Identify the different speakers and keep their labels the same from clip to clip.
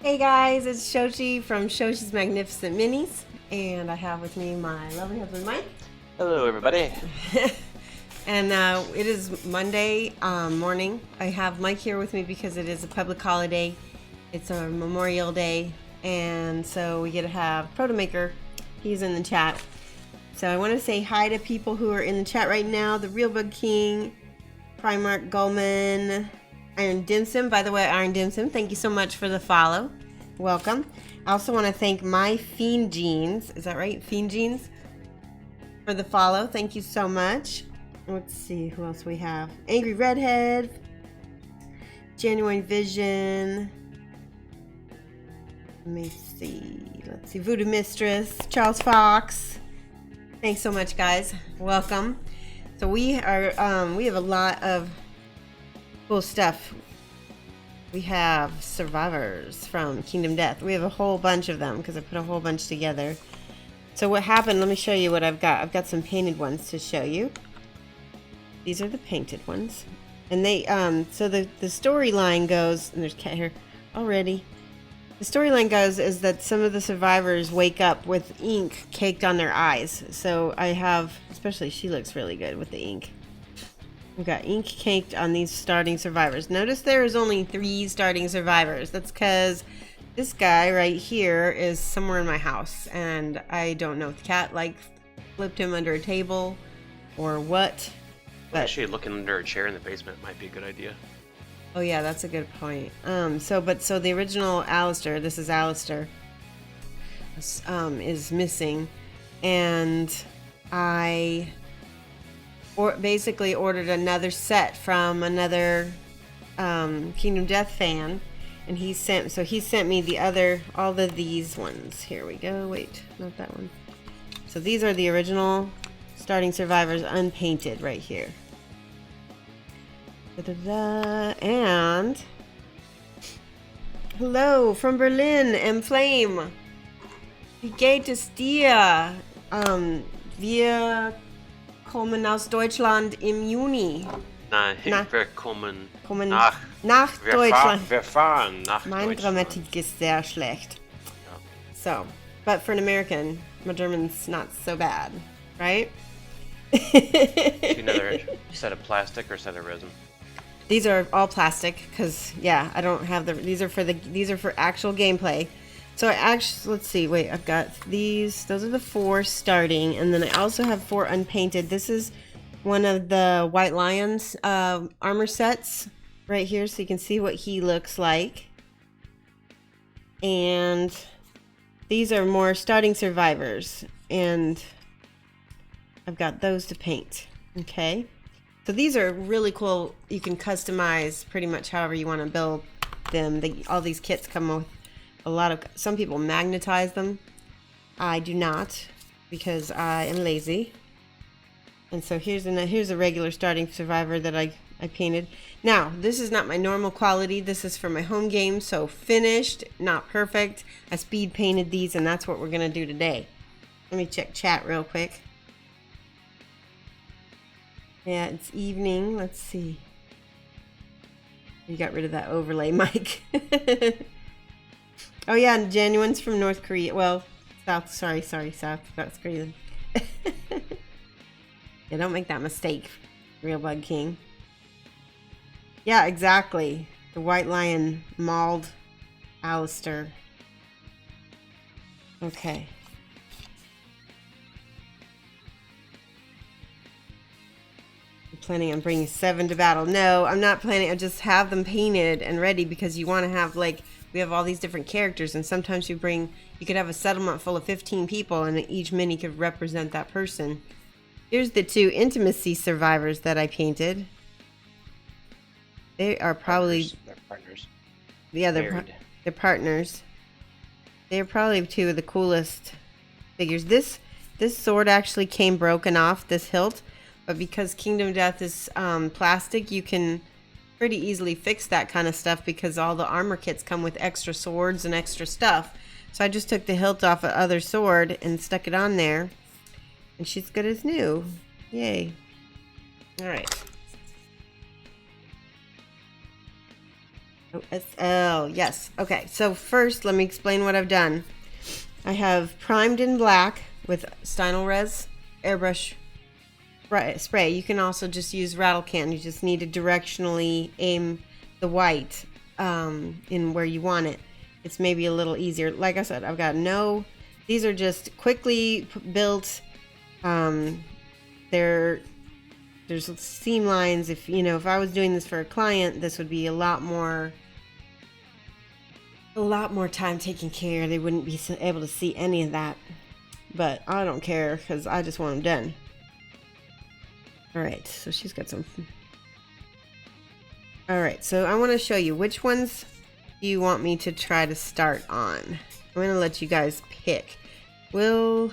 Speaker 1: Hey guys, it's Shoshi from Shoshi's Magnificent Minis, and I have with me my lovely husband Mike.
Speaker 2: Hello, everybody.
Speaker 1: And it is Monday morning. I have Mike here with me because it is a public holiday. It's a Memorial Day, and so we get to have Protomaker. He's in the chat. So I want to say hi to people who are in the chat right now. The Real Bug King, Primark Gulman, Iron Dimsum. By the way, Iron Dimsum, thank you so much for the follow. Welcome. I also want to thank my Fiend Jeans. Is that right? Fiend Jeans for the follow. Thank you so much. Let's see who else we have. Angry Redhead, Genuine Vision. Let me see. Let's see. Voodoo Mistress, Charles Fox. Thanks so much, guys. Welcome. So we are we have a lot of cool stuff. We have survivors from Kingdom Death. We have a whole bunch of them because I put a whole bunch together. So what happened, let me show you what I've got. I've got some painted ones to show you. These are the painted ones. And they, so the storyline goes, and there's cat hair already. The storyline goes is that some of the survivors wake up with ink caked on their eyes. So I have, especially she looks really good with the ink. We've got ink caked on these starting survivors. Notice there is only 3 starting survivors. That's because this guy right here is somewhere in my house. And I don't know if the cat like flipped him under a table or what.
Speaker 2: But actually, looking under a chair in the basement might be a good idea.
Speaker 1: Oh yeah, that's a good point. So the original Alistair, this is Alistair, is missing. And I basically ordered another set from another Kingdom Death fan, and he sent me all of these ones. Here we go. Wait, not that one. So these are the original starting survivors unpainted right here. Da-da-da. And hello from Berlin, M Flame. Wie geht es dir? Wir kommen aus Deutschland im Juni.
Speaker 2: Nein, wir kommen
Speaker 1: nach Deutschland.
Speaker 2: Wir fahren nach
Speaker 1: Mein
Speaker 2: Deutschland.
Speaker 1: Grammatik ist sehr schlecht.
Speaker 2: Yeah.
Speaker 1: So, but for an American, my German's not so bad, right?
Speaker 2: Another set of plastic or set of resin?
Speaker 1: These are all plastic because yeah, I don't have these are for actual gameplay. So let's see, wait, I've got these, those are the 4 starting, and then I also have 4 unpainted. This is one of the White Lions armor sets right here, so you can see what he looks like. And these are more starting survivors, and I've got those to paint. Okay, so these are really cool. You can customize pretty much however you want to build them. All these kits come with some people magnetize them. I do not, because I am lazy. And so here's a regular starting survivor that I painted. Now, this is not my normal quality. This is for my home game, so finished, not perfect. I speed painted these, and that's what we're gonna do today. Let me check chat real quick. Yeah, it's evening. Let's see. You got rid of that overlay, Mike. Oh yeah, and Genuine's from North Korea. Well, South Korea. Yeah, don't make that mistake, Real Bug King. Yeah, exactly. The White Lion mauled Alistair. Okay. I'm planning on bringing 7 to battle. No, I'm not planning. I just have them painted and ready because you want to have, like, we have all these different characters, and sometimes you could have a settlement full of 15 people, and each mini could represent that person. Here's the 2 intimacy survivors that I painted. They are probably
Speaker 2: partners.
Speaker 1: Yeah, they're partners. They're probably 2 of the coolest figures. This sword actually came broken off, this hilt, but because Kingdom Death is plastic, you can pretty easily fix that kind of stuff because all the armor kits come with extra swords and extra stuff. So I just took the hilt off the other sword and stuck it on there, and she's good as new. Yay. All right. OSL, yes. Okay, so first let me explain what I've done. I have primed in black with Stynylrez airbrush spray. You can also just use rattle can. You just need to directionally aim the white in where you want it. It's maybe a little easier. Like I said, I've got these are just quickly built. There's seam lines. If I was doing this for a client, this would be a lot more time taking care. They wouldn't be able to see any of that, but I don't care because I just want them done. All right, so she's got some. All right, so I want to show you which ones do you want me to try to start on. I'm going to let you guys pick. We'll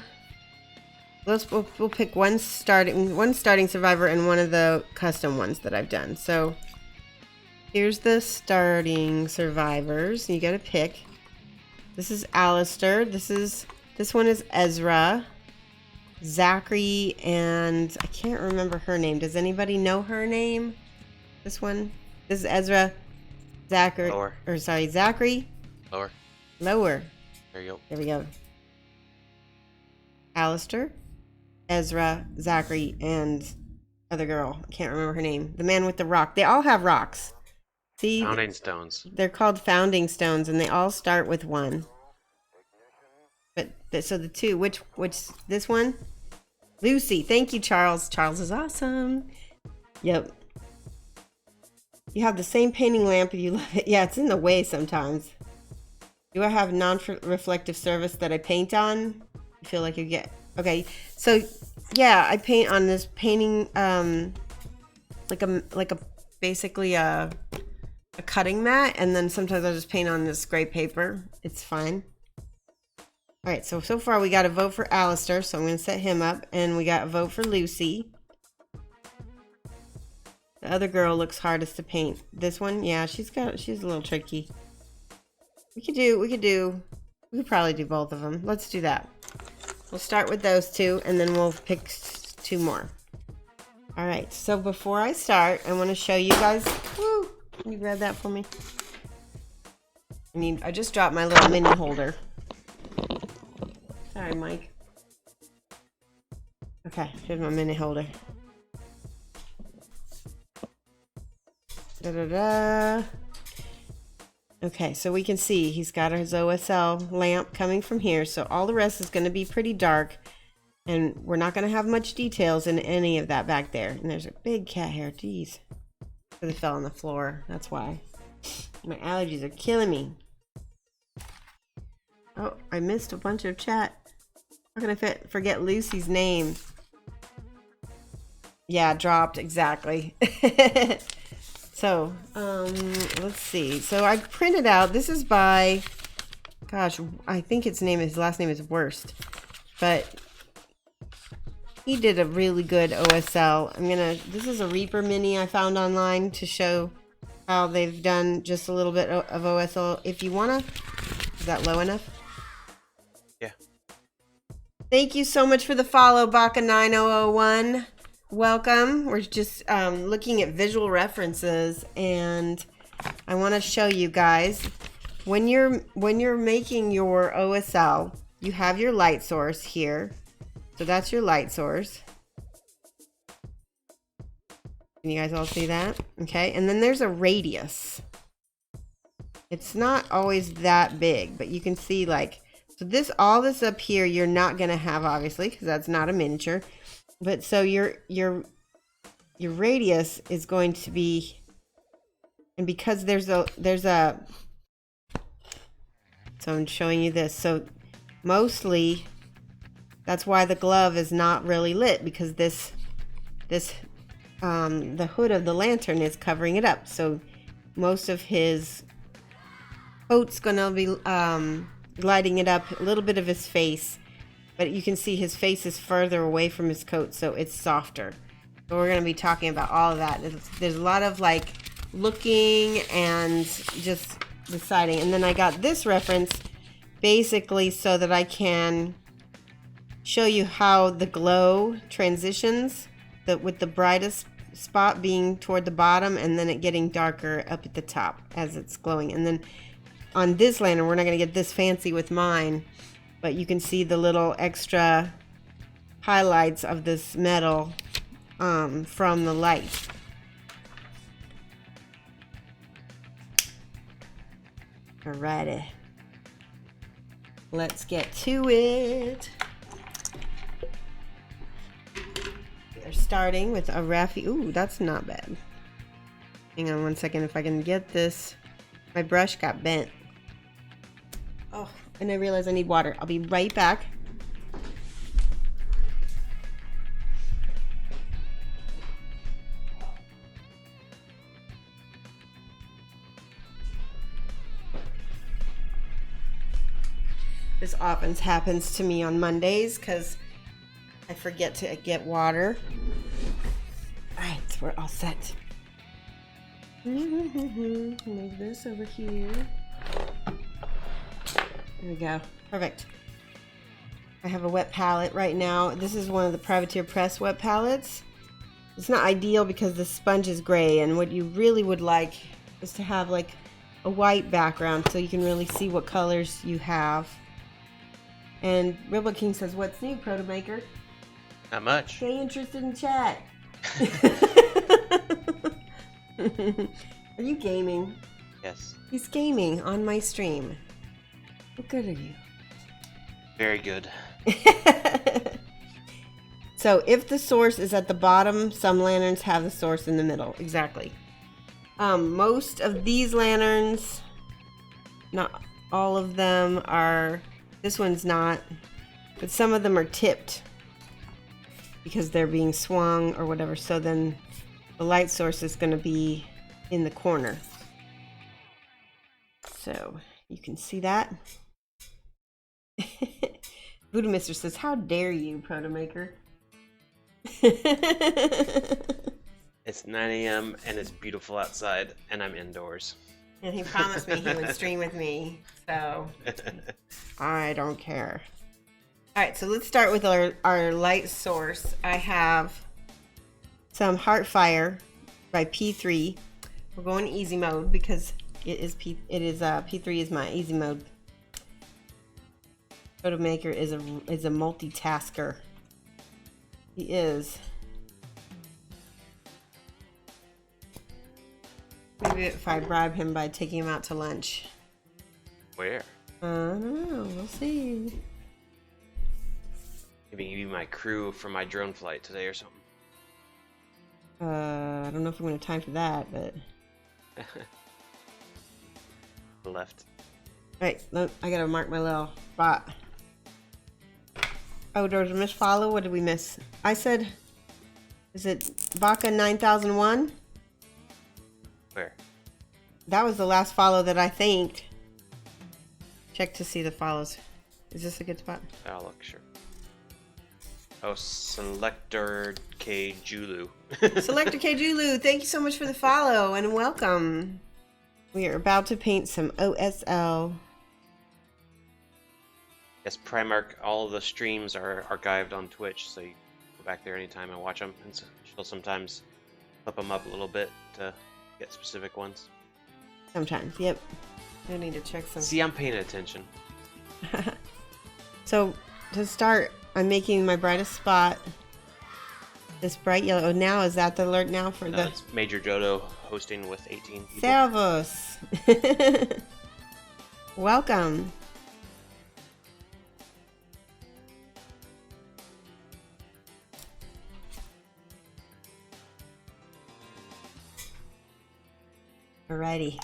Speaker 1: pick one starting survivor and one of the custom ones that I've done. So here's the starting survivors. You got to pick. This is Alistair. This one is Ezra, Zachary, and I can't remember her name. Does anybody know her name? This is Ezra, Zachary.
Speaker 2: Lower.
Speaker 1: Or sorry, Zachary. Lower.
Speaker 2: There you go.
Speaker 1: There we go. Alistair, Ezra, Zachary, and other girl. I can't remember her name. The man with the rock. They all have rocks. See?
Speaker 2: Founding stones.
Speaker 1: They're called founding stones, and they all start with 1. But so the 2, which this one? Lucy. Thank you, Charles. Charles is awesome. Yep. You have the same painting lamp if you love it. Yeah, it's in the way sometimes. Do I have non-reflective surface that I paint on? I feel like you get... Okay, so yeah, I paint on this painting, basically a cutting mat, and then sometimes I just paint on this gray paper. It's fine. All right, so far we got a vote for Alistair, so I'm going to set him up, and we got a vote for Lucy. The other girl looks hardest to paint. This one, yeah, she's a little tricky. We could probably do both of them. Let's do that. We'll start with those 2, and then we'll pick 2 more. All right, so before I start, I want to show you guys. Woo! Can you grab that for me? I just dropped my little mini holder. Sorry, Mike. Okay, here's my mini holder. Okay, so we can see he's got his OSL lamp coming from here, so all the rest is going to be pretty dark, and we're not going to have much details in any of that back there. And there's a big cat hair. Jeez. They fell on the floor. That's why. My allergies are killing me. Oh, I missed a bunch of chat. How can I forget Lucy's name? Yeah, dropped, exactly. So, let's see. So I printed out, this is by, gosh, I think his last name is Worst. But he did a really good OSL. This is a Reaper Mini I found online to show how they've done just a little bit of OSL. If you wanna, is that low enough?
Speaker 2: Yeah.
Speaker 1: Thank you so much for the follow, Baka9001. Welcome. We're just looking at visual references, and I want to show you guys when you're making your OSL, you have your light source here. So that's your light source. Can you guys all see that? Okay, and then there's a radius. It's not always that big, but you can see so all this up here you're not gonna have, obviously, because that's not a miniature. But so your radius is going to be, and because there's a so I'm showing you this. So mostly that's why the glove is not really lit, because the hood of the lantern is covering it up. So most of his coat's gonna be lighting it up, a little bit of his face. But you can see his face is further away from his coat, so it's softer. So we're going to be talking about all of that. There's a lot of looking and just deciding. And then I got this reference basically so that I can show you how the glow transitions with the brightest spot being toward the bottom and then it getting darker up at the top as it's glowing. And then on this lantern, we're not going to get this fancy with mine, but you can see the little extra highlights of this metal from the light. Alrighty. Let's get to it. We're starting with a Raffi. Ooh, that's not bad. Hang on one second if I can get this. My brush got bent. Oh, and I realize I need water. I'll be right back. This often happens to me on Mondays because I forget to get water. Alright, so we're all set. Move this over here. There we go. Perfect. I have a wet palette right now. This is one of the Privateer Press wet palettes. It's not ideal because the sponge is gray, and what you really would like is to have like a white background so you can really see what colors you have. And Rebel King says, "What's new, Proto Maker?"
Speaker 2: Not much.
Speaker 1: Stay interested in chat. Are you gaming?
Speaker 2: Yes.
Speaker 1: He's gaming on my stream. What good are you?
Speaker 2: Very good.
Speaker 1: So if the source is at the bottom, some lanterns have the source in the middle. Exactly. Most of these lanterns, not all of them are, this one's not, but some of them are tipped because they're being swung or whatever. So then the light source is going to be in the corner. So you can see that. Voodoo Mister says, "How dare you, Proto Maker?"
Speaker 2: It's 9 a.m. and it's beautiful outside and I'm indoors.
Speaker 1: And he promised me he would stream with me, so I don't care. Alright, so let's start with our light source. I have some Heartfire by P3. We're going easy mode because P3 is my easy mode. Proto Maker is a multitasker. He is. Maybe if I bribe him by taking him out to lunch.
Speaker 2: Where?
Speaker 1: I don't know. We'll see.
Speaker 2: Maybe you be my crew for my drone flight today or something.
Speaker 1: I don't know if I'm going to have time for that, but...
Speaker 2: Left.
Speaker 1: Alright, I gotta mark my little spot. Oh, there was a misfollow? What did we miss? I said... Is it Baka 9001?
Speaker 2: Where?
Speaker 1: That was the last follow that I thanked. Check to see the follows. Is this a good spot?
Speaker 2: I'll look, sure. Oh, Selector K. Julu.
Speaker 1: Selector K. Julu, thank you so much for the follow and welcome. We are about to paint some OSL.
Speaker 2: Yes, Primark, all of the streams are archived on Twitch, so you can go back there anytime and watch them. And so she'll sometimes flip them up a little bit to get specific ones.
Speaker 1: Sometimes, yep. I need to check some.
Speaker 2: See, I'm paying attention.
Speaker 1: So, to start, I'm making my brightest spot this bright yellow. Oh, now is that the alert now for the...
Speaker 2: It's Major Jodo hosting with 18 people.
Speaker 1: Servus! Welcome. Alrighty.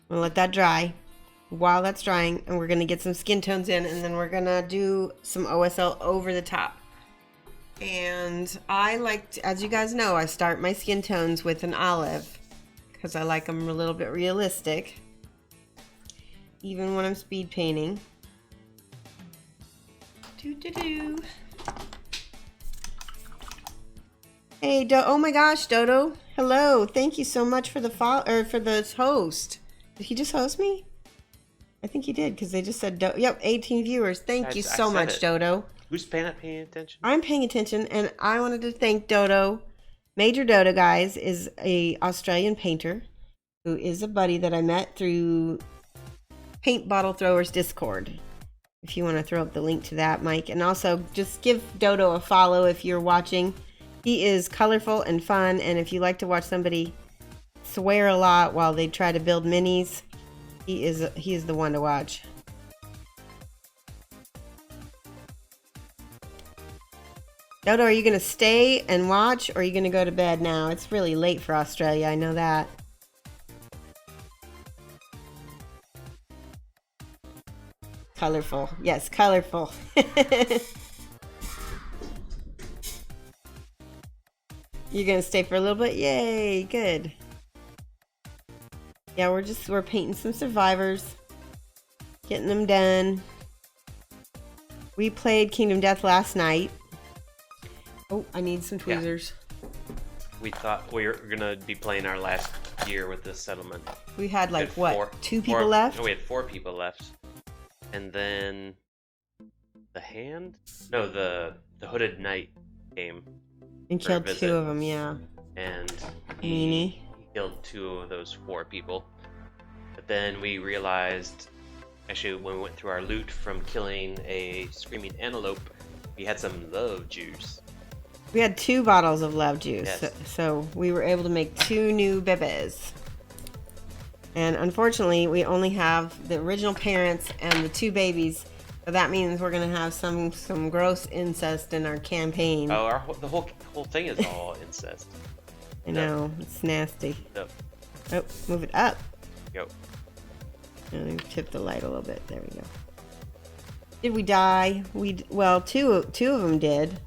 Speaker 1: We'll let that dry. While that's drying, and we're going to get some skin tones in, and then we're going to do some OSL over the top. And I like to, as you guys know, I start my skin tones with an olive because I like them a little bit realistic, even when I'm speed painting. Hey, oh my gosh, Dodo. Hello. Thank you so much for the for this host. Did he just host me? I think he did because they just said, yep, 18 viewers. Thank you so much, Dodo.
Speaker 2: Who's paying attention?
Speaker 1: I'm paying attention, and I wanted to thank Dodo Major Dodo, guys, is a Australian painter who is a buddy that I met through Paint Bottle Throwers Discord. If you want to throw up the link to that, Mike. And also, just give Dodo a follow if you're watching. He is colorful and fun, and if you like to watch somebody swear a lot while they try to build minis, he is the one to watch. Dodo, are you going to stay and watch, or are you going to go to bed now? It's really late for Australia, I know that. Colorful. Yes, colorful. You're going to stay for a little bit? Yay, good. Yeah, we're painting some survivors. Getting them done. We played Kingdom Death last night. Oh, I need some tweezers.
Speaker 2: Yeah. We thought we were gonna be playing our last year with this settlement.
Speaker 1: We had like two people left?
Speaker 2: No, we had 4 people left. And then the Hooded Knight came.
Speaker 1: And killed 2 of them, yeah.
Speaker 2: And
Speaker 1: he
Speaker 2: killed 2 of those 4 people. But then we realized, actually, when we went through our loot from killing a screaming antelope, we had some love juice.
Speaker 1: We had 2 bottles of love juice,
Speaker 2: yes.
Speaker 1: So we were able to make 2 new bebes. And unfortunately, we only have the original parents and the 2 babies, so that means we're gonna have some gross incest in our campaign.
Speaker 2: Oh, the whole thing is all incest.
Speaker 1: I know, it's nasty.
Speaker 2: Yep.
Speaker 1: Oh, move it up.
Speaker 2: Go.
Speaker 1: And tip the light a little bit. There we go. Did we die? Well, two of them did.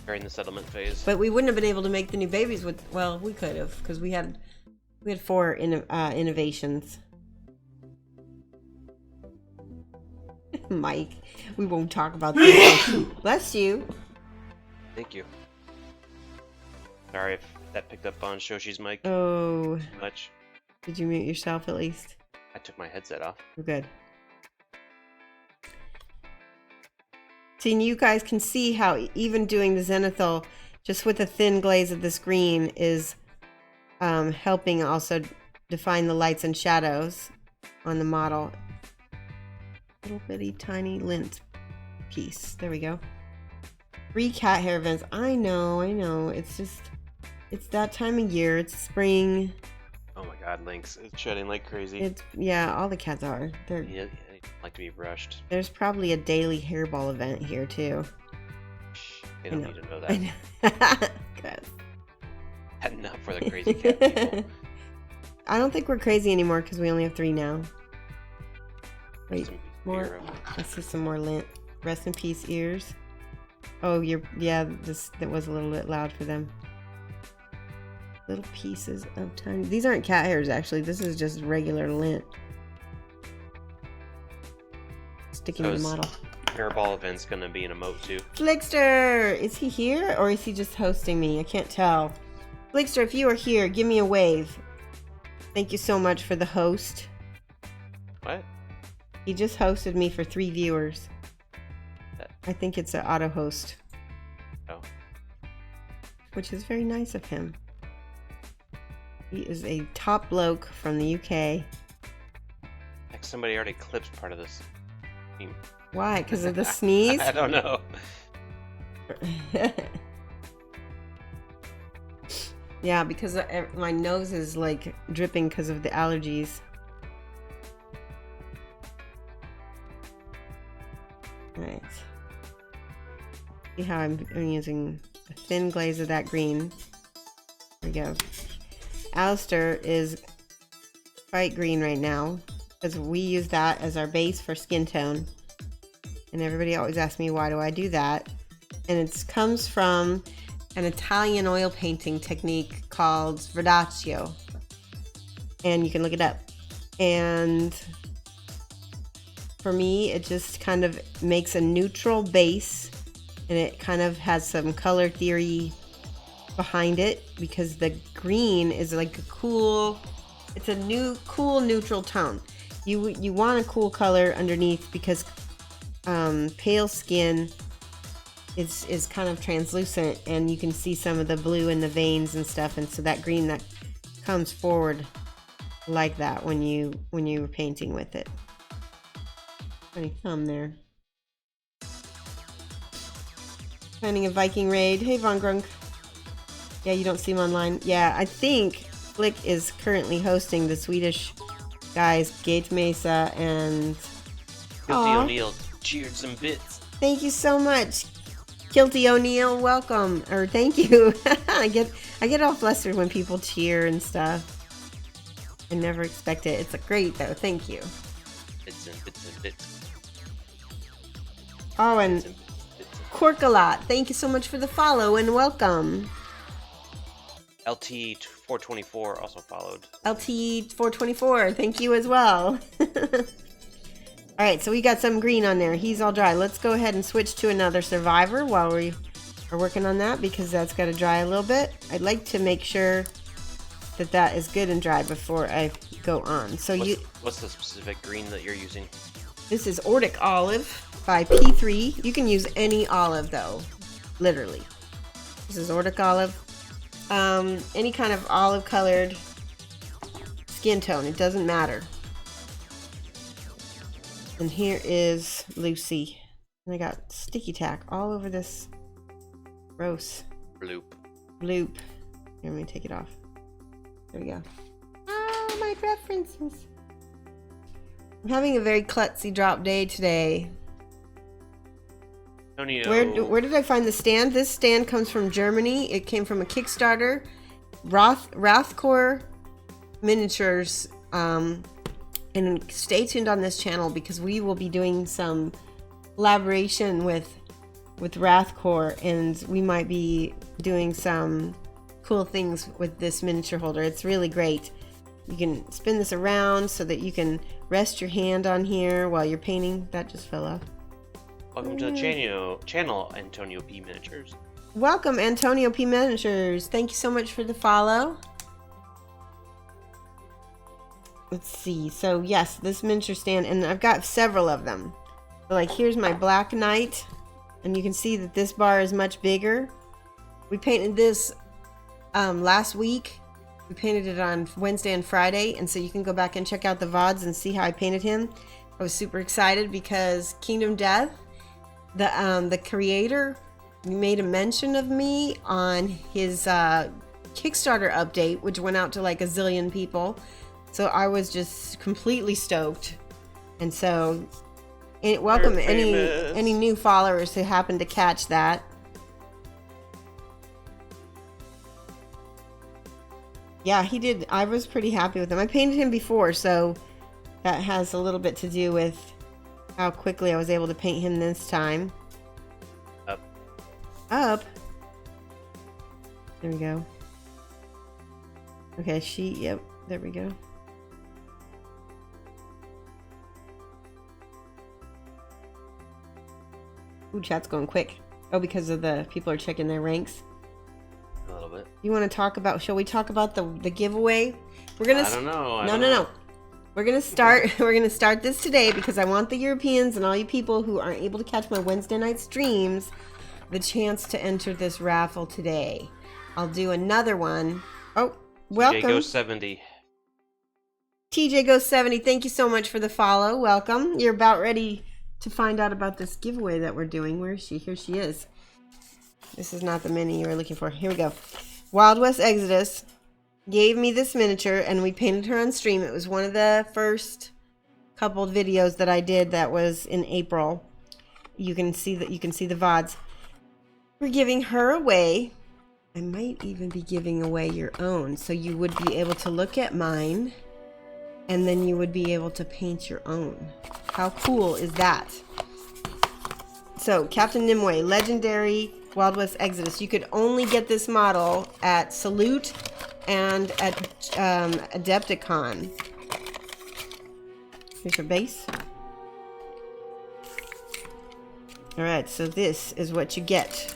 Speaker 2: During the settlement phase.
Speaker 1: But we wouldn't have been able to make the new babies with. Well, we could have, because we had 4 innovations. Mike, we won't talk about this. Bless you.
Speaker 2: Thank you. Sorry if that picked up on Shoshi's mic.
Speaker 1: Oh.
Speaker 2: Too much.
Speaker 1: Did you mute yourself at least?
Speaker 2: I took my headset off.
Speaker 1: Good. See, and you guys can see how even doing the zenithal just with a thin glaze of this green is helping also define the lights and shadows on the model. Little bitty tiny lint piece. There we go. 3 cat hair vents. I know. It's just, it's that time of year. It's spring.
Speaker 2: Oh my god, Lynx. It's shedding like crazy.
Speaker 1: Yeah, all the cats are. They're
Speaker 2: like to be brushed.
Speaker 1: There's probably a daily hairball event here too.
Speaker 2: Shh, they don't need to know that.
Speaker 1: Good.
Speaker 2: Enough for the crazy cat people.
Speaker 1: I don't think we're crazy anymore because we only have 3 now. Wait, more. Let's see some more lint. Rest in peace, ears. Oh, that was a little bit loud for them. Little pieces of tiny. These aren't cat hairs, actually. This is just regular lint. Sticking to the model.
Speaker 2: Hairball event's gonna be an emote too.
Speaker 1: Flickster! Is he here or is he just hosting me? I can't tell. Flickster, if you are here, give me a wave. Thank you so much for the host.
Speaker 2: What?
Speaker 1: He just hosted me for 3 viewers. I think it's an auto host.
Speaker 2: Oh.
Speaker 1: Which is very nice of him. He is a top bloke from the UK.
Speaker 2: Like somebody already clipped part of this.
Speaker 1: Why? Because of the sneeze?
Speaker 2: I don't know.
Speaker 1: Yeah, because my nose is like dripping because of the allergies. Alright. See how I'm using a thin glaze of that green. There we go. Alistair is bright green right now because we use that as our base for skin tone. And everybody always asks me, why do I do that? And it comes from an Italian oil painting technique called Verdaccio. And you can look it up. And for me, it just kind of makes a neutral base. And it kind of has some color theory behind it because the green is like a cool, it's a cool neutral tone. You want a cool color underneath because pale skin is kind of translucent, and you can see some of the blue in the veins and stuff, and so that green that comes forward like that when you were painting with it. Funny thumb there. Planning a Viking raid. Hey Von Grunk. Yeah, you don't see him online. Yeah, I think Flick is currently hosting the Swedish guys, Gate Mesa and
Speaker 2: Kilty O'Neill cheered some bits.
Speaker 1: Thank you so much. Kilty O'Neill, welcome. Or thank you. I get all flustered when people cheer and stuff. I never expect it. It's great though. Thank you.
Speaker 2: Bits and bits and bits.
Speaker 1: Oh, and Corkalot, thank you so much for the follow and welcome.
Speaker 2: LT424 also followed.
Speaker 1: LT424, thank you as well. Alright, so we got some green on there. He's all dry. Let's go ahead and switch to another survivor while we are working on that, because that's got to dry a little bit. I'd like to make sure that that is good and dry before I go on. So
Speaker 2: what's the specific green that you're using?
Speaker 1: This is Ordic Olive by P3. You can use any olive though, literally. This is Ordic Olive. Any kind of olive colored skin tone, it doesn't matter. And here is Lucy. And I got sticky tack all over this gross
Speaker 2: Bloop.
Speaker 1: Here, let me take it off. There we go. Ah, my references. I'm having a very klutzy drop day today. Where did I find the stand? This stand comes from Germany. It came from a Kickstarter. Wrathcore Miniatures. And stay tuned on this channel because we will be doing some collaboration with Wrathcore, and we might be doing some cool things with this miniature holder. It's really great. You can spin this around so that you can rest your hand on here while you're painting. That just fell off.
Speaker 2: Welcome to the channel, Antonio P. Miniatures.
Speaker 1: Welcome, Antonio P. Miniatures. Thank you so much for the follow. Let's see. So yes, this miniature stand, and I've got several of them. So like here's my Black Knight, and you can see that this bar is much bigger. We painted this last week. We painted it on Wednesday and Friday, and so you can go back and check out the VODs and see how I painted him. I was super excited because Kingdom Death, the creator, made a mention of me on his Kickstarter update, which went out to like a zillion people. So I was just completely stoked, and so welcome any new followers who happen to catch that. Yeah, he did. I was pretty happy with him. I painted him before, so that has a little bit to do with how quickly I was able to paint him this time. Up. There we go. Okay, yep, there we go. Ooh, chat's going quick. Oh, because of the people are checking their ranks.
Speaker 2: A little bit.
Speaker 1: You want to talk about? Shall we talk about the giveaway?
Speaker 2: I don't know.
Speaker 1: No. We're gonna start. We're gonna start this today because I want the Europeans and all you people who aren't able to catch my Wednesday night streams the chance to enter this raffle today. I'll do another one. Oh, welcome.
Speaker 2: TJ Goes 70.
Speaker 1: TJ Goes 70. Thank you so much for the follow. Welcome. You're about ready to find out about this giveaway that we're doing. Where is she? Here she is. This is not the mini you were looking for. Here we go. Wild West Exodus gave me this miniature and we painted her on stream. It was one of the first couple of videos that I did that was in April. You can see the VODs. We're giving her away. I might even be giving away your own, so you would be able to look at mine and then you would be able to paint your own. How cool is that? So, Captain Nimue, legendary Wild West Exodus. You could only get this model at Salute and at Adepticon. Here's your base. Alright, so this is what you get,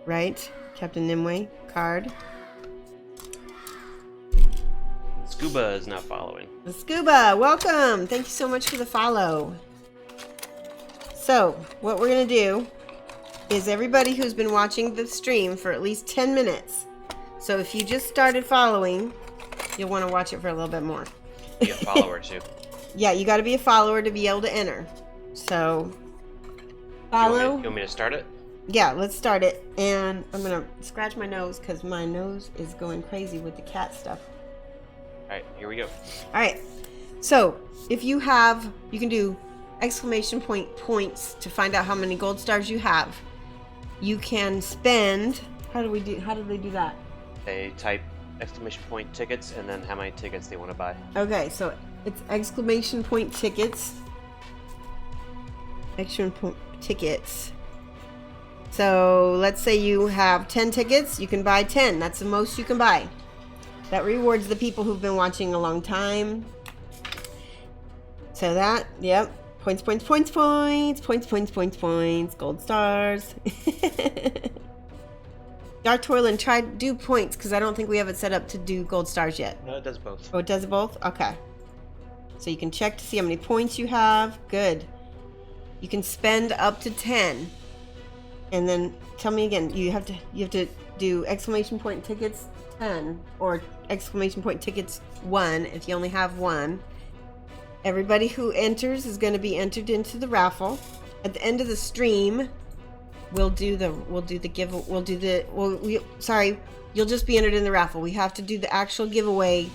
Speaker 1: right? Captain Nimue card.
Speaker 2: Scuba is not following.
Speaker 1: The Scuba, welcome! Thank you so much for the follow. So, what we're going to do is everybody who's been watching the stream for at least 10 minutes. So if you just started following, you'll want to watch it for a little bit more.
Speaker 2: Be a follower too.
Speaker 1: Yeah, you got to be a follower to be able to enter. So follow.
Speaker 2: You want me to start it?
Speaker 1: Yeah, let's start it. And I'm going to scratch my nose because my nose is going crazy with the cat stuff.
Speaker 2: All right, here we go.
Speaker 1: All right. So if you have, you can do exclamation point points to find out how many gold stars you have. You can spend, how do they do that?
Speaker 2: They type exclamation point tickets and then how many tickets they want to buy.
Speaker 1: Okay, so it's exclamation point tickets. Exclamation point tickets. So let's say you have 10 tickets, you can buy 10. That's the most you can buy. That rewards the people who've been watching a long time. So that, yep. Points, points, points, points, points, points, points, points, gold stars. Dark Toilet, try do points because I don't think we have it set up to do gold stars yet.
Speaker 2: No, it does both.
Speaker 1: Oh, it does both? Okay. So you can check to see how many points you have. Good. You can spend up to 10. And then tell me again, you have to do exclamation point tickets 10 or exclamation point tickets 1 if you only have 1. Everybody who enters is going to be entered into the raffle. At the end of the stream, you'll just be entered in the raffle. We have to do the actual giveaway,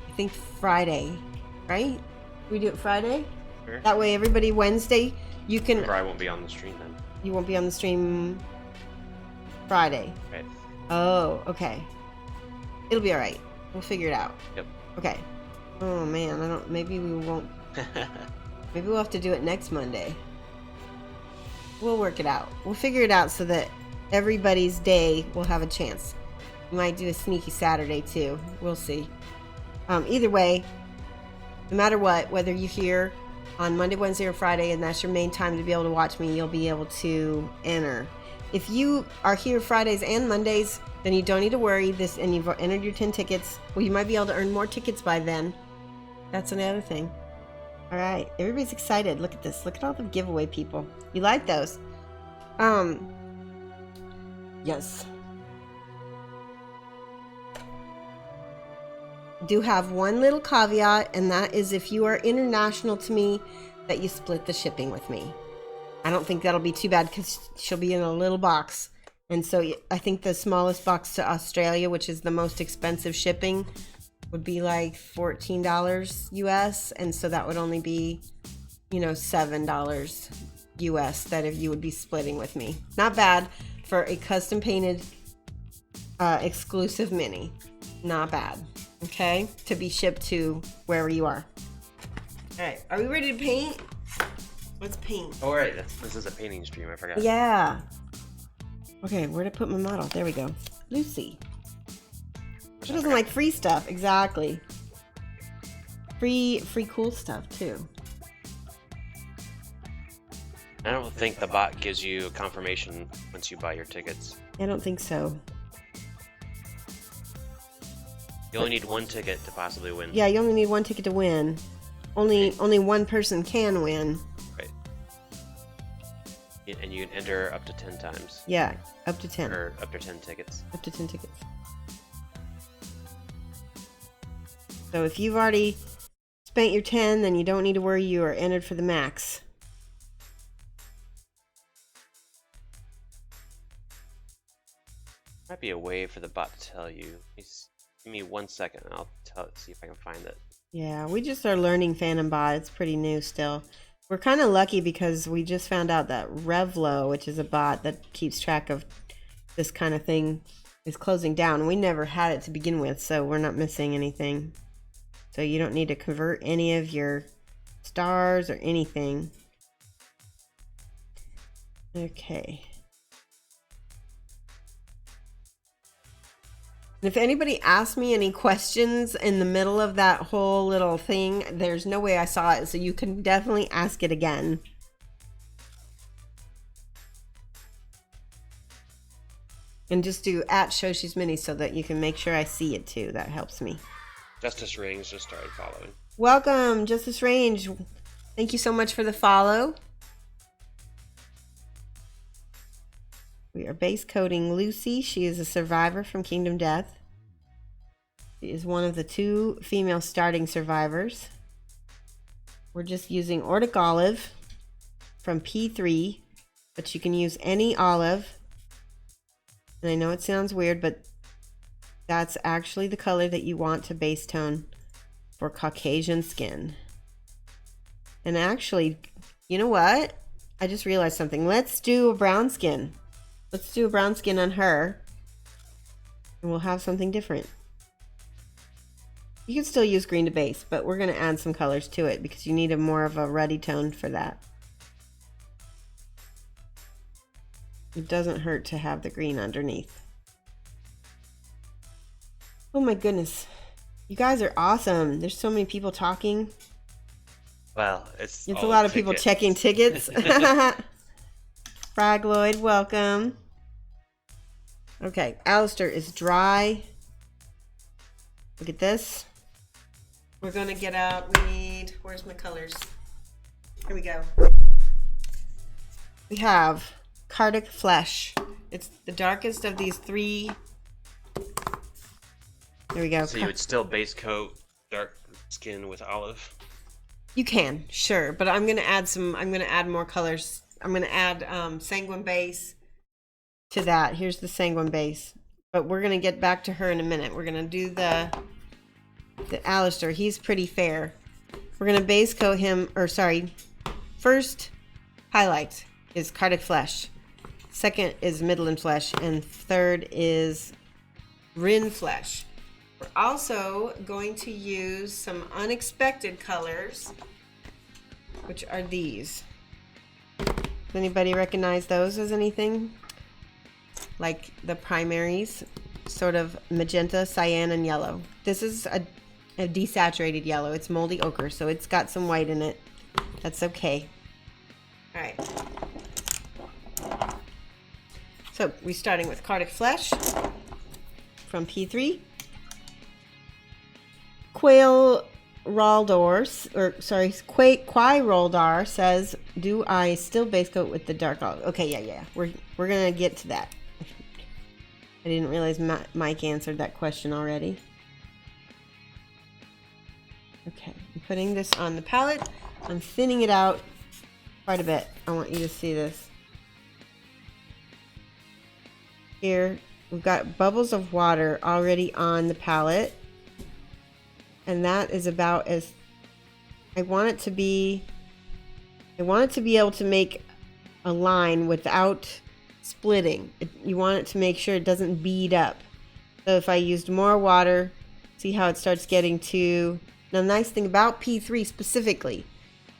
Speaker 1: I think Friday, right? We do it Friday?
Speaker 2: Sure.
Speaker 1: That way everybody Wednesday, you can...
Speaker 2: Or I won't be on the stream then.
Speaker 1: You won't be on the stream Friday.
Speaker 2: Right.
Speaker 1: Oh, okay. It'll be all right. We'll figure it out.
Speaker 2: Yep.
Speaker 1: Okay. Oh man, maybe we won't. Maybe we'll have to do it next Monday. We'll work it out. We'll figure it out so that everybody's day will have a chance. We might do a sneaky Saturday too. We'll see. Either way, no matter what, whether you're here on Monday, Wednesday, or Friday, and that's your main time to be able to watch me, you'll be able to enter. If you are here Fridays and Mondays, then you don't need to worry. And you've entered your 10 tickets. Well, you might be able to earn more tickets by then. That's another thing. All right, everybody's excited. Look at this. Look at all the giveaway people. You like those? Yes. Do have one little caveat, and that is if you are international to me, that you split the shipping with me. I don't think that'll be too bad because she'll be in a little box. And so I think the smallest box to Australia, which is the most expensive shipping, would be like $14 US. And so that would only be, $7 US that if you would be splitting with me. Not bad for a custom painted exclusive mini. Not bad. Okay? To be shipped to wherever you are. All right. Are we ready to paint? Let's paint.
Speaker 2: Oh, right. This is a painting stream. I forgot.
Speaker 1: Yeah. Okay, where'd I put my model? There we go. Lucy. She doesn't like free stuff. Exactly. Free cool stuff, too.
Speaker 2: I don't think the bot gives you confirmation once you buy your tickets.
Speaker 1: I don't think so.
Speaker 2: You only need one ticket to possibly win.
Speaker 1: Yeah, you only need one ticket to win. Only one person can win.
Speaker 2: Right. And you can enter up to 10 times.
Speaker 1: Yeah, up to 10.
Speaker 2: Or up to 10 tickets.
Speaker 1: Up to 10 tickets. So if you've already spent your 10, then you don't need to worry. You are entered for the max.
Speaker 2: Might be a way for the bot to tell you. Give me 1 second and I'll see if I can find it.
Speaker 1: Yeah, we just are learning Phantom Bot. It's pretty new still. We're kind of lucky because we just found out that Revlo, which is a bot that keeps track of this kind of thing, is closing down. We never had it to begin with, so we're not missing anything. So you don't need to convert any of your stars or anything. Okay. If anybody asks me any questions in the middle of that whole little thing, there's no way I saw it, so you can definitely ask it again. And just do @Shoshi'sMini so that you can make sure I see it too. That helps me.
Speaker 2: Justice Range just started following.
Speaker 1: Welcome, Justice Range. Thank you so much for the follow. We are base coating Lucy. She is a survivor from Kingdom Death. She is one of the 2 female starting survivors. We're just using Ordic Olive from P3, but you can use any olive. And I know it sounds weird, but that's actually the color that you want to base tone for Caucasian skin. And actually, you know what? I just realized something. Let's do a brown skin. Let's do a brown skin on her. And we'll have something different. You can still use green to base, but we're going to add some colors to it because you need a more of a ruddy tone for that. It doesn't hurt to have the green underneath. Oh my goodness. You guys are awesome. There's so many people talking.
Speaker 2: Well, it's
Speaker 1: a lot of people checking tickets. Fragloid, welcome. Okay, Alistair is dry. Look at this. We're gonna get out, we need, where's my colors? Here we go. We have Karthik Flesh. It's the darkest of these 3. There we go.
Speaker 2: So you would still base coat dark skin with olive?
Speaker 1: You can, sure, but I'm gonna add more colors. I'm gonna add sanguine base to that. Here's the sanguine base, but we're gonna get back to her in a minute. We're gonna do the Alistair. He's pretty fair. We're gonna base coat him, or sorry, first highlight is Karthik Flesh, second is Midland Flesh, and third is Rin Flesh. We're also going to use some unexpected colors, which are these. Does anybody recognize those as anything? Like the primaries, sort of magenta, cyan, and yellow. This is a desaturated yellow. It's moldy ochre, so it's got some white in it. That's okay. All right. So we're starting with Karthik Flesh from P3. Quail Raldor, or sorry, Quai Roldar says, "Do I still base coat with the dark olive?" Okay, yeah. We're gonna get to that. I didn't realize Mike answered that question already. Okay, I'm putting this on the palette. I'm thinning it out quite a bit. I want you to see this. Here, we've got bubbles of water already on the palette. And that is about as I want it to be able to make a line without splitting. You want it to make sure it doesn't bead up. So if I used more water, see how it starts getting to. Now, the nice thing about P3 specifically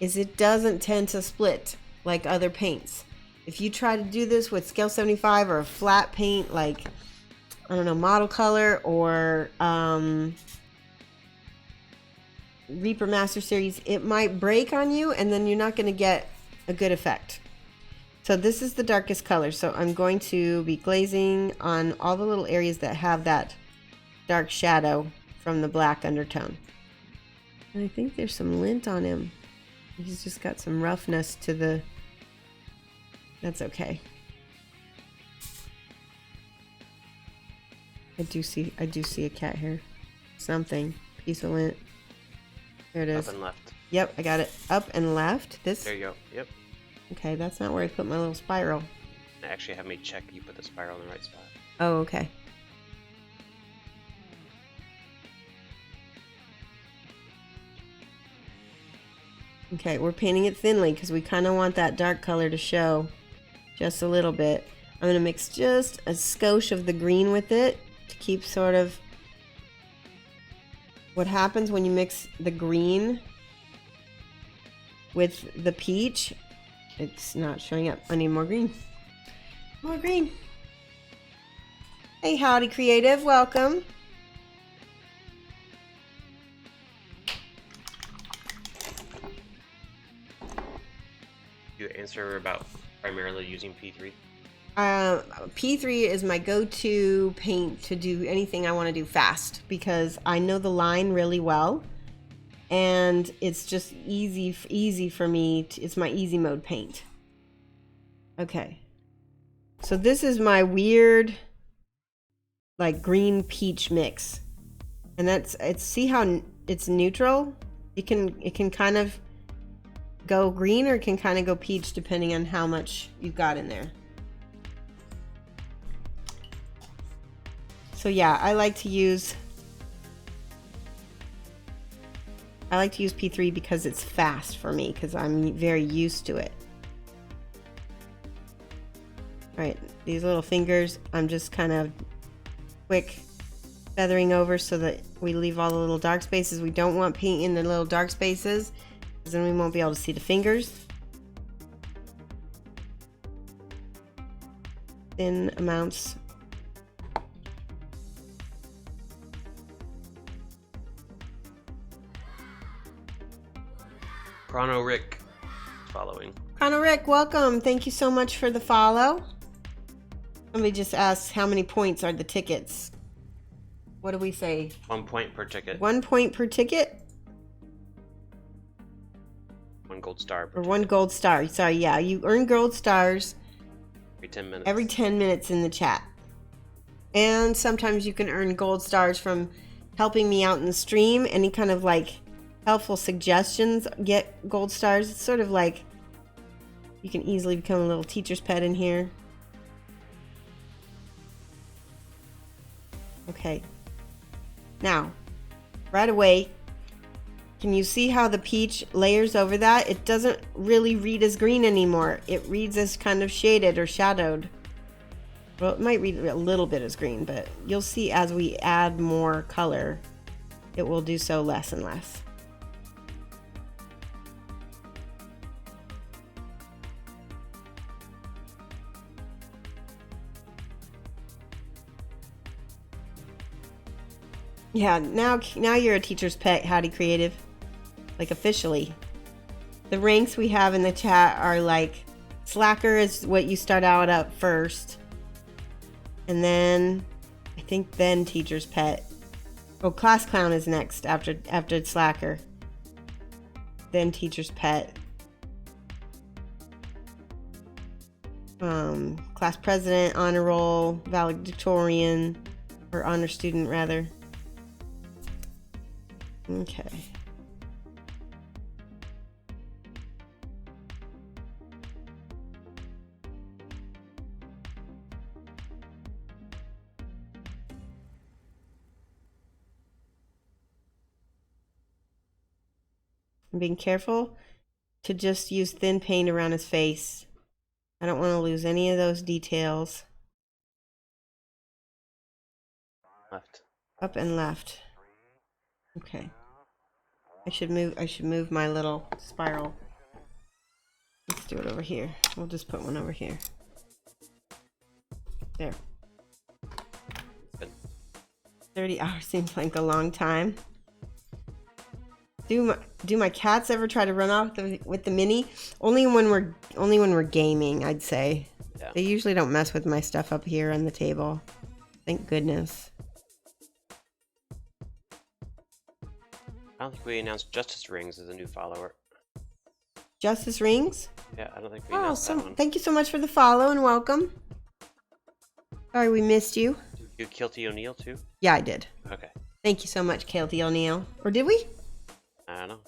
Speaker 1: is it doesn't tend to split like other paints. If you try to do this with Scale 75 or a flat paint like, I don't know, Model Color or Reaper Master Series, it might break on you and then you're not going to get a good effect. So this is the darkest color, so I'm going to be glazing on all the little areas that have that dark shadow from the black undertone. And I think there's some lint on him. He's just got some roughness to the... That's okay. I do see a cat hair. Something. Piece of lint. There it is.
Speaker 2: Up and left.
Speaker 1: Yep, I got it. Up and left. This.
Speaker 2: There you go. Yep.
Speaker 1: Okay, that's not where I put my little spiral.
Speaker 2: Actually, have me check you put the spiral in the right spot.
Speaker 1: Oh, okay. Okay, we're painting it thinly because we kind of want that dark color to show just a little bit. I'm going to mix just a skosh of the green with it to keep sort of... What happens when you mix the green with the peach, it's not showing up. I need more green. More green. Hey, howdy, creative. Welcome.
Speaker 2: You answer about primarily using P3?
Speaker 1: P3 is my go-to paint to do anything I want to do fast because I know the line really well and it's just easy for me. It's my easy mode paint. Okay. So this is my weird, like, green peach mix. And see how it's neutral? It can kind of go green or it can kind of go peach depending on how much you've got in there. So yeah, I like to use P3 because it's fast for me, because I'm very used to it. All right, these little fingers, I'm just kind of quick feathering over so that we leave all the little dark spaces. We don't want paint in the little dark spaces, because then we won't be able to see the fingers. Thin amounts.
Speaker 2: Chrono Rick following.
Speaker 1: Chrono Rick, welcome. Thank you so much for the follow. Somebody just asked how many points are the tickets. What do we say?
Speaker 2: 1 point per ticket.
Speaker 1: 1 point per ticket?
Speaker 2: 1 gold star per
Speaker 1: Or
Speaker 2: ticket.
Speaker 1: 1 gold star. Sorry, yeah. You earn gold stars
Speaker 2: Every 10 minutes.
Speaker 1: every 10 minutes in the chat. And sometimes you can earn gold stars from helping me out in the stream. Any kind of like helpful suggestions get gold stars. It's sort of like you can easily become a little teacher's pet in here. Okay. Now, right away, can you see how the peach layers over that? It doesn't really read as green anymore. It reads as kind of shaded or shadowed. Well, it might read a little bit as green, but you'll see as we add more color, it will do so less and less. Yeah, now you're a teacher's pet, Howdy Creative. Like, officially. The ranks we have in the chat are like, Slacker is what you start out at first. And then, I think then teacher's pet. Oh, Class Clown is next after Slacker. Then teacher's pet. Class President, Honor Roll, Valedictorian, or Honor Student rather. Okay. I'm being careful to just use thin paint around his face. I don't want to lose any of those details.
Speaker 2: Left.
Speaker 1: Up and left. Okay. I should move my little spiral. Let's do it over here. We'll just put one over here. There.
Speaker 2: Good.
Speaker 1: 30 hours seems like a long time. Do my cats ever try to run off with the mini? Only when we're gaming, I'd say.
Speaker 2: Yeah.
Speaker 1: They usually don't mess with my stuff up here on the table. Thank goodness.
Speaker 2: I don't think we announced Justice Rings as a new follower.
Speaker 1: Justice Rings?
Speaker 2: Yeah, I don't think we announced that one.
Speaker 1: Thank you so much for the follow and welcome. Sorry we missed you.
Speaker 2: Did you kill T. O'Neill too?
Speaker 1: Yeah, I did.
Speaker 2: Okay.
Speaker 1: Thank you so much, Kailty O'Neill. Or did we?
Speaker 2: I don't know.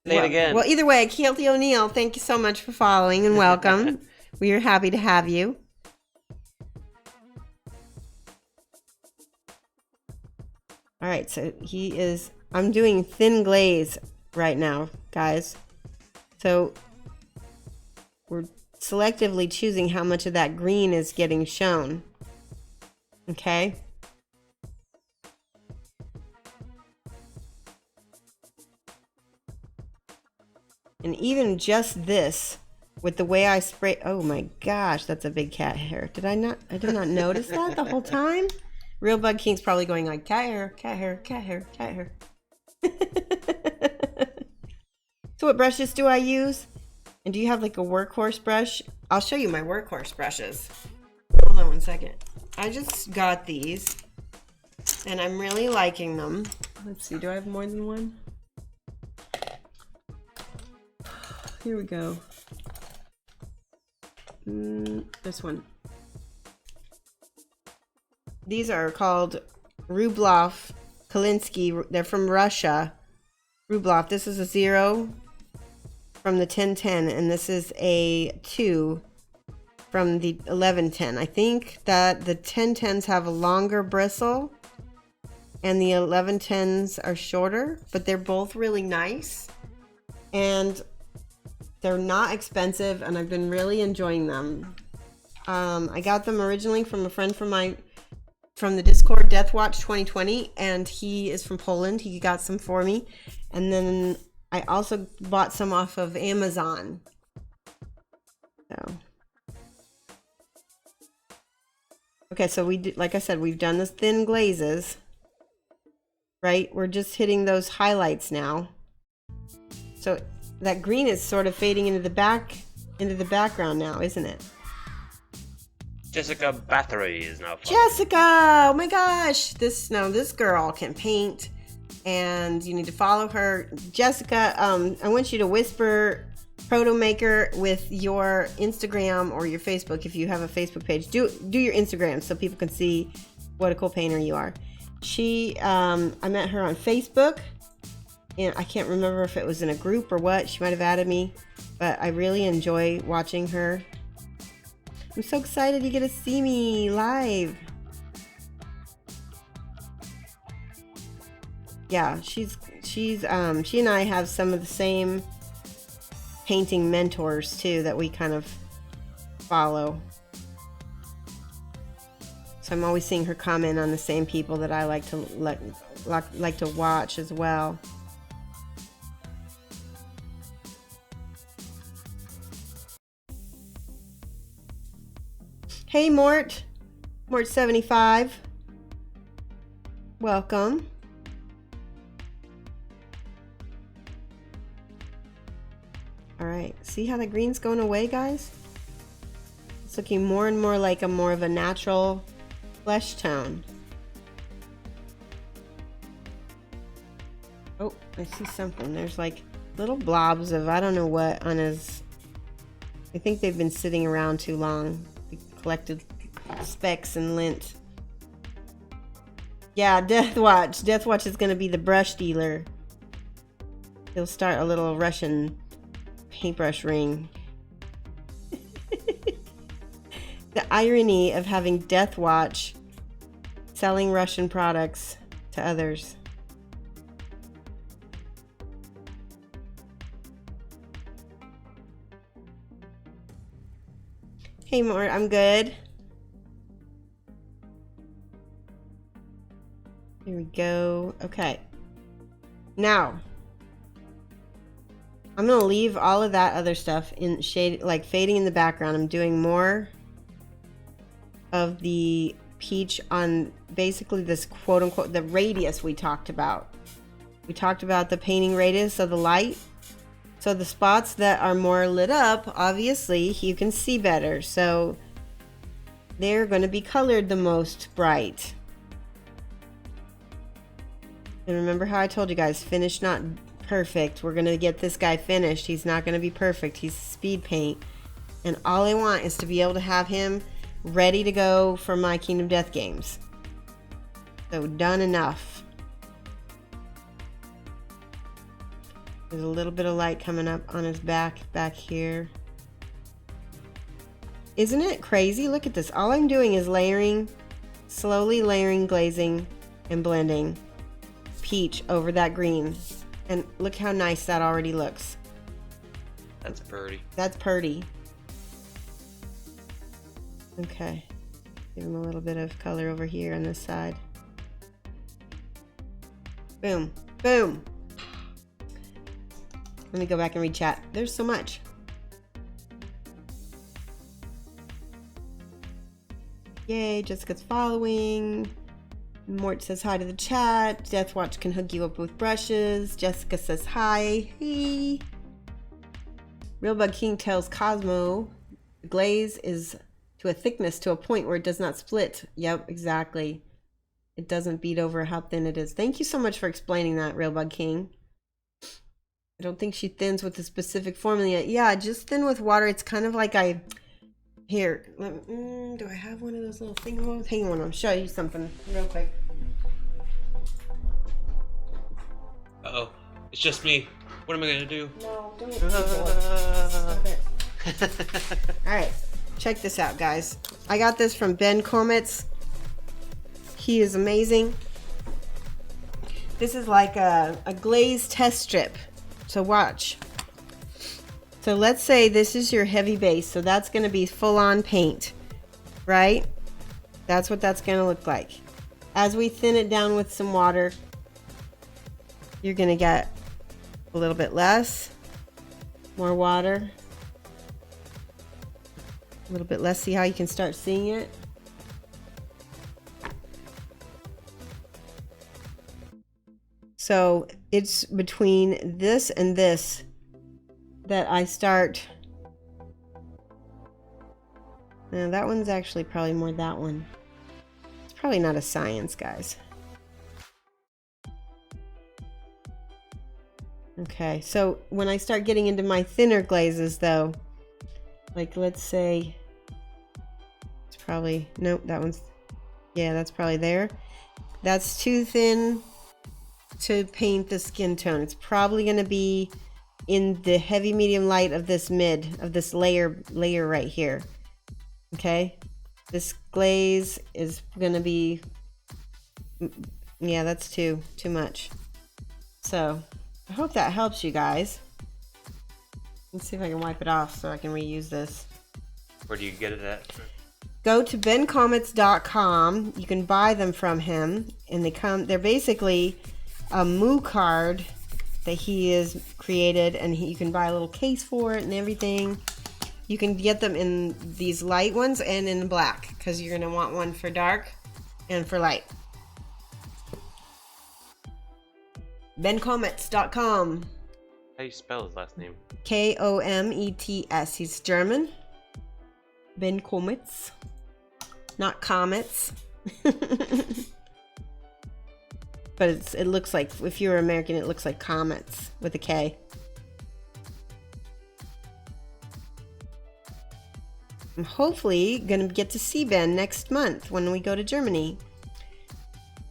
Speaker 2: Say it again.
Speaker 1: Well, either way, Kailty O'Neill, thank you so much for following and welcome. We are happy to have you. All right, so I'm doing thin glaze right now, guys. So we're selectively choosing how much of that green is getting shown. Okay? And even just this, with the way I spray, oh my gosh, that's a big cat hair. I did not notice that the whole time? Real Bug King's probably going like, cat hair, cat hair, cat hair, cat hair. So what brushes do I use? And do you have like a workhorse brush? I'll show you my workhorse brushes. Hold on one second. I just got these and I'm really liking them. Let's see, do I have more than one? Here we go. This one. These are called Rubloff Kalinsky. They're from Russia. Rubloff. This is a 0 from the 1010, and this is a 2 from the 1110. I think that the 1010s have a longer bristle and the 1110s are shorter, but they're both really nice and they're not expensive, and I've been really enjoying them. I got them originally from a friend from the Discord, Deathwatch 2020, and he is from Poland. He got some for me, and then I also bought some off of Amazon. So, okay, so like I said, we've done the thin glazes, right? We're just hitting those highlights now. So that green is sort of fading into the background now, isn't it?
Speaker 2: Jessica Bathory is now following.
Speaker 1: Jessica! Oh my gosh! This girl can paint, and you need to follow her. Jessica, I want you to whisper Proto Maker with your Instagram or your Facebook if you have a Facebook page. Do your Instagram so people can see what a cool painter you are. I met her on Facebook, and I can't remember if it was in a group or what. She might have added me, but I really enjoy watching her. I'm so excited you get to see me live. Yeah, she and I have some of the same painting mentors too that we kind of follow. So I'm always seeing her comment on the same people that I like to watch as well. Hey Mort 75, welcome. All right, see how the green's going away, guys? It's looking more and more like more of a natural flesh tone. Oh, I see something. There's like little blobs of I don't know what on his. I think they've been sitting around too long. Collected specks and lint. Yeah, Deathwatch. Deathwatch is going to be the brush dealer. He'll start a little Russian paintbrush ring. The irony of having Deathwatch selling Russian products to others. Hey Mort, I'm good. Here we go. Okay. Now, I'm going to leave all of that other stuff in shade, like fading in the background. I'm doing more of the peach on basically this quote unquote, the radius we talked about. We talked about the painting radius of the light. So the spots that are more lit up, obviously, you can see better. So they're going to be colored the most bright. And remember how I told you guys, finished not perfect. We're going to get this guy finished. He's not going to be perfect. He's speed paint. And all I want is to be able to have him ready to go for my Kingdom Death games. So done enough. There's a little bit of light coming up on his back here. Isn't it crazy? Look at this. All I'm doing is layering, slowly layering, glazing, and blending peach over that green. And look how nice that already looks.
Speaker 2: That's pretty.
Speaker 1: That's pretty. Okay. Give him a little bit of color over here on this side. Boom. Boom. Let me go back and read chat. There's so much. Yay, Jessica's following. Mort says hi to the chat. Deathwatch can hook you up with brushes. Jessica says hi. Hey. Real Bug King tells Cosmo the glaze is to a thickness to a point where it does not split. Yep, exactly. It doesn't beat over how thin it is. Thank you so much for explaining that, Real Bug King. I don't think she thins with a specific formula. Yeah, just thin with water. It's kind of like I Here, do I have one of those little thingos? Hang on, I'll show you something real quick.
Speaker 2: Uh-oh, it's just me. What am I gonna do?
Speaker 1: No, don't. Stop it. Alright, check this out, guys. I got this from Ben Comets. He is amazing. This is like a glaze test strip. So watch. So let's say this is your heavy base. So that's going to be full-on paint, right? That's what that's going to look like. As we thin it down with some water, you're going to get a little bit less, more water, a little bit less. See how you can start seeing it? So it's between this and this that I start. Now that one's actually probably more that one. It's probably not a science, guys. Okay, so when I start getting into my thinner glazes though, like let's say, it's probably, nope, that one's, yeah, that's probably there. That's too thin to paint the skin tone. It's probably going to be in the heavy medium light of this layer right here. Okay, this glaze is going to be, yeah, that's too much. So I hope that helps you guys. Let's see if I can wipe it off so I can reuse this.
Speaker 2: Where do you get it at?
Speaker 1: Go to bencomets.com. You can buy them from him, and they're basically a Moo card that he has created, and you can buy a little case for it and everything. You can get them in these light ones and in black, because you're going to want one for dark and for light. bencomets.com.
Speaker 2: How do you spell his last name?
Speaker 1: Komets. He's German. Ben Comets, not comets. But it looks like, if you're American, it looks like comets with a K. I'm hopefully gonna get to see Ben next month when we go to Germany.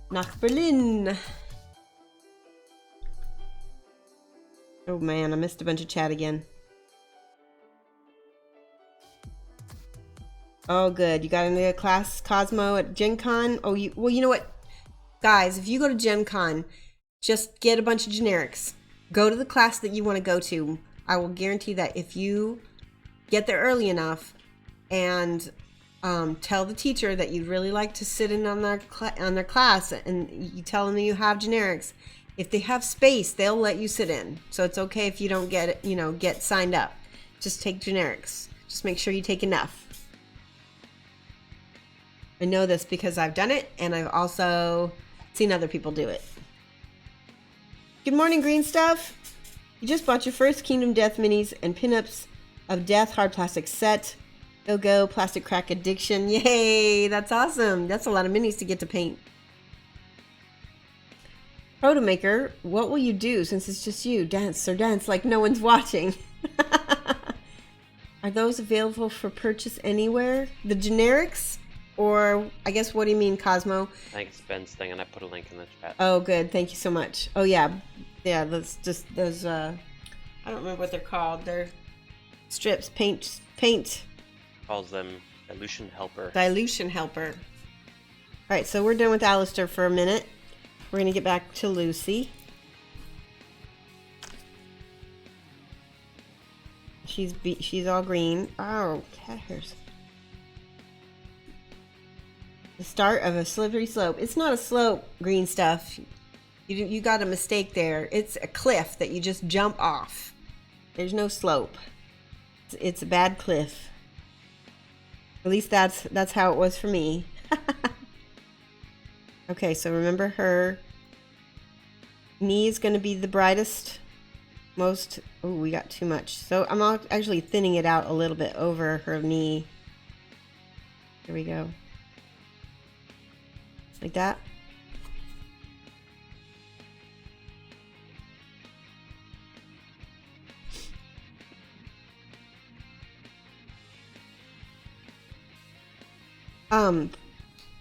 Speaker 1: Nach Berlin. Oh man, I missed a bunch of chat again. Oh good, you got into a class Cosmo at Gen Con? Oh, well, you know what? Guys, if you go to Gen Con, just get a bunch of generics. Go to the class that you want to go to. I will guarantee that if you get there early enough and tell the teacher that you'd really like to sit in on their class, and you tell them that you have generics, if they have space, they'll let you sit in. So it's okay if you don't get signed up. Just take generics. Just make sure you take enough. I know this because I've done it, and I've also seen other people do it. Good morning, Green Stuff. You just bought your first Kingdom Death minis and pinups of Death Hard Plastic set. Go, Plastic Crack Addiction. Yay, that's awesome. That's a lot of minis to get to paint. Protomaker, what will you do since it's just you? Dance like no one's watching. Are those available for purchase anywhere? The generics? Or, I guess, what do you mean, Cosmo?
Speaker 2: I think it's Ben's thing, and I put a link in the chat.
Speaker 1: Oh, good. Thank you so much. Oh, yeah. Yeah, those, I don't remember what they're called. They're strips, paint.
Speaker 2: Calls them Dilution Helper.
Speaker 1: Dilution Helper. All right, so we're done with Alistair for a minute. We're going to get back to Lucy. She's all green. Oh, cat hairs. The start of a slippery slope. It's not a slope, Green Stuff. You got a mistake there. It's a cliff that you just jump off. There's no slope. It's a bad cliff. At least that's how it was for me. Okay, so remember her knee is going to be the brightest, most. Oh, we got too much. So I'm actually thinning it out a little bit over her knee. Here we go. Like that. I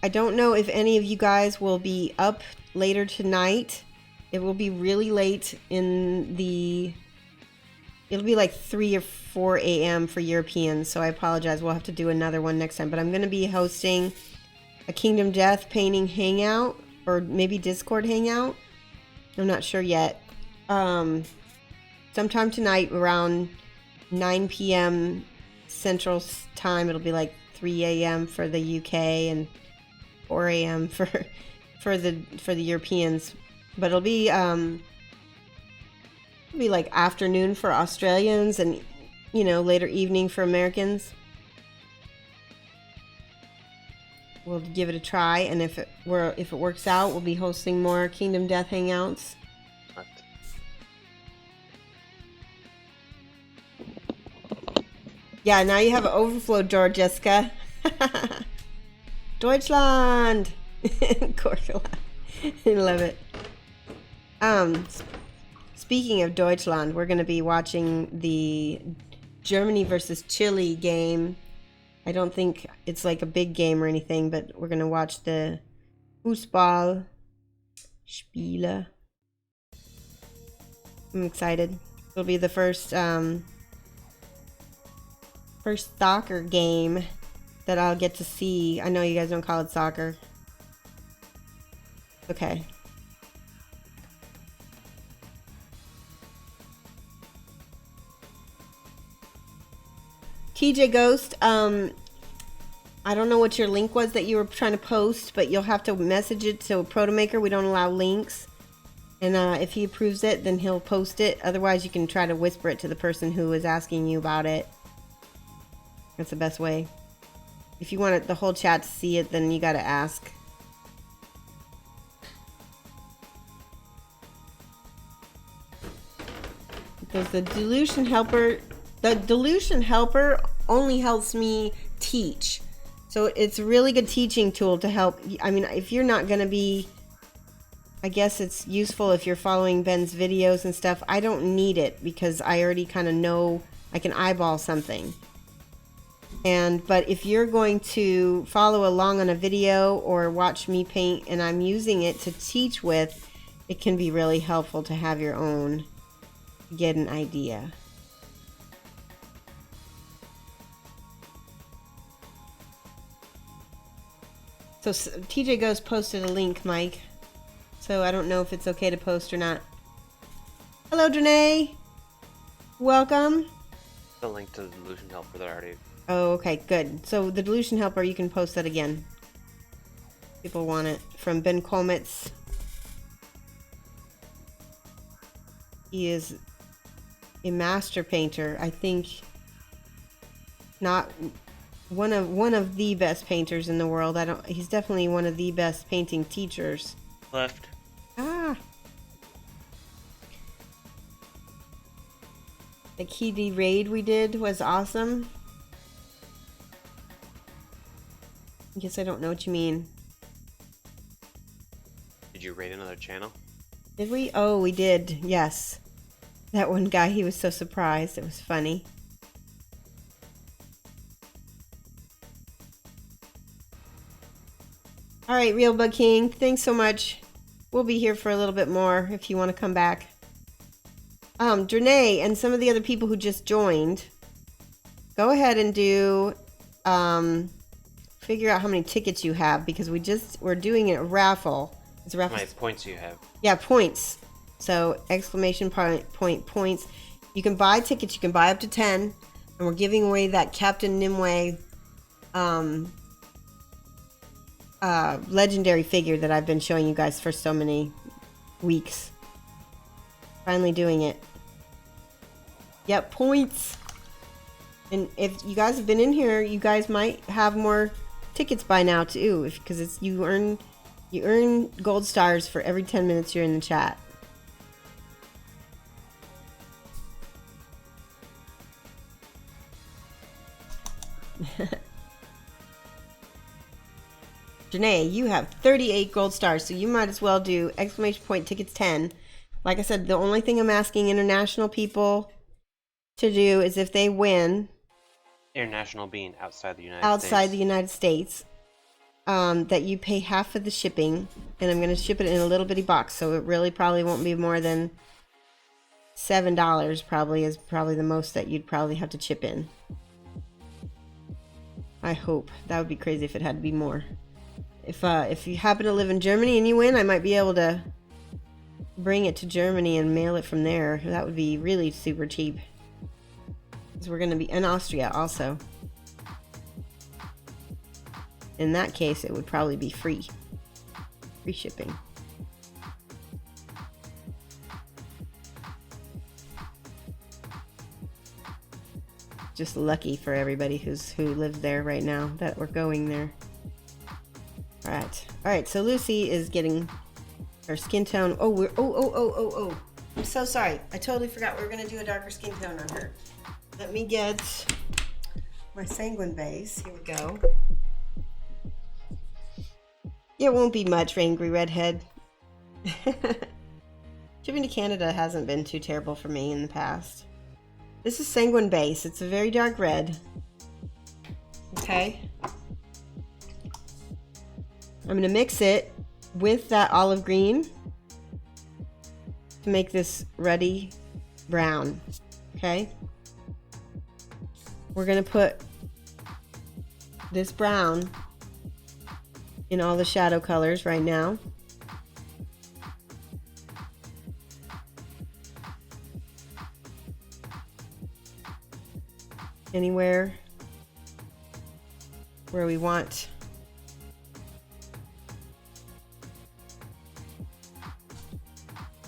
Speaker 1: don't know if any of you guys will be up later tonight. It will be really late in the... It'll be like 3 or 4 a.m. for Europeans, so I apologize. We'll have to do another one next time. But I'm going to be hosting a Kingdom Death painting hangout, or maybe Discord hangout. I'm not sure yet. Sometime tonight around 9 p.m. Central Time. It'll be like 3 a.m. for the UK and 4 a.m. for the Europeans. But it'll be like afternoon for Australians and, you know, later evening for Americans. We'll give it a try, and if it works out, we'll be hosting more Kingdom Death hangouts. Yeah, now you have an overflow door, Jessica. Deutschland! Cortula. I love it. Speaking of Deutschland, we're going to be watching the Germany versus Chile game. I don't think it's like a big game or anything, but we're going to watch the Fußball Spiele. I'm excited. It'll be the first soccer game that I'll get to see. I know you guys don't call it soccer. Okay. TJ Ghost, I don't know what your link was that you were trying to post, but you'll have to message it to Protomaker. We don't allow links. And if he approves it, then he'll post it. Otherwise, you can try to whisper it to the person who is asking you about it. That's the best way. If you want the whole chat to see it, then you got to ask. Because the Delusion Helper only helps me teach. So it's a really good teaching tool to help. I mean, if you're not going to be, I guess it's useful if you're following Ben's videos and stuff. I don't need it because I already kind of know I can eyeball something. But if you're going to follow along on a video or watch me paint and I'm using it to teach with, it can be really helpful to have your own, get an idea. So TJ Ghost posted a link, Mike. So I don't know if it's okay to post or not. Hello, Danae. Welcome.
Speaker 2: The link to the Delusion Helper that I already...
Speaker 1: Oh, okay, good. So the Delusion Helper, you can post that again. People want it. From Ben Kolmitz. He is a master painter. I think not one of the best painters in the world. He's definitely one of the best painting teachers.
Speaker 2: Left.
Speaker 1: Ah. The KD raid we did was awesome. I guess I don't know what you mean.
Speaker 2: Did you raid another channel?
Speaker 1: Did we? Oh, we did. Yes. That one guy, he was so surprised. It was funny. All right, Real Bug King, thanks so much. We'll be here for a little bit more if you want to come back. Drenay and some of the other people who just joined, go ahead and do, figure out how many tickets you have, because we're doing a raffle. It's a raffle.
Speaker 2: How many points you have? Yeah,
Speaker 1: points. So exclamation point points. You can buy tickets. You can buy up to 10, and we're giving away that Captain Nimue legendary figure that I've been showing you guys for so many weeks. Finally doing it. Yep, points. And if you guys have been in here, you guys might have more tickets by now too, because you earn gold stars for every 10 minutes you're in the chat. Janae, you have 38 gold stars, so you might as well do exclamation point tickets 10. Like I said, the only thing I'm asking international people to do is if they win.
Speaker 2: International being outside the United States.
Speaker 1: Outside the United States. that you pay half of the shipping, and I'm going to ship it in a little bitty box, so it really probably won't be more than $7 probably is probably the most that you'd probably have to chip in. I hope. That would be crazy if it had to be more. If you happen to live in Germany and you win, I might be able to bring it to Germany and mail it from there. That would be really super cheap. Because we're going to be in Austria also. In that case, it would probably be free. Free shipping. Just lucky for everybody who lives there right now that we're going there. All right. So Lucy is getting her skin tone. Oh, I'm so sorry. I totally forgot we were gonna do a darker skin tone on her. Let me get my sanguine base. Here we go. It won't be much, Angry Redhead. Shipping to Canada hasn't been too terrible for me in the past. This is sanguine base. It's a very dark red. Okay. I'm going to mix it with that olive green to make this ruddy brown. Okay. We're going to put this brown in all the shadow colors right now. Anywhere where we want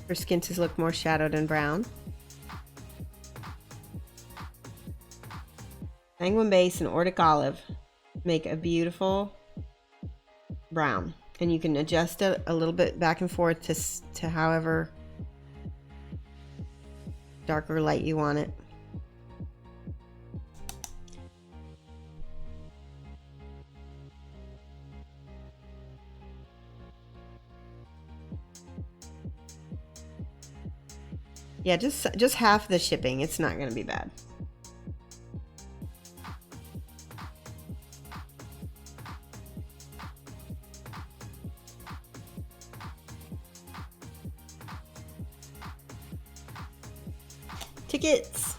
Speaker 1: her skin to look more shadowed and brown. Sanguine base and Ordic olive make a beautiful brown, and you can adjust it a little bit back and forth to however dark or light you want it. Yeah, just half the shipping. It's not going to be bad. Tickets.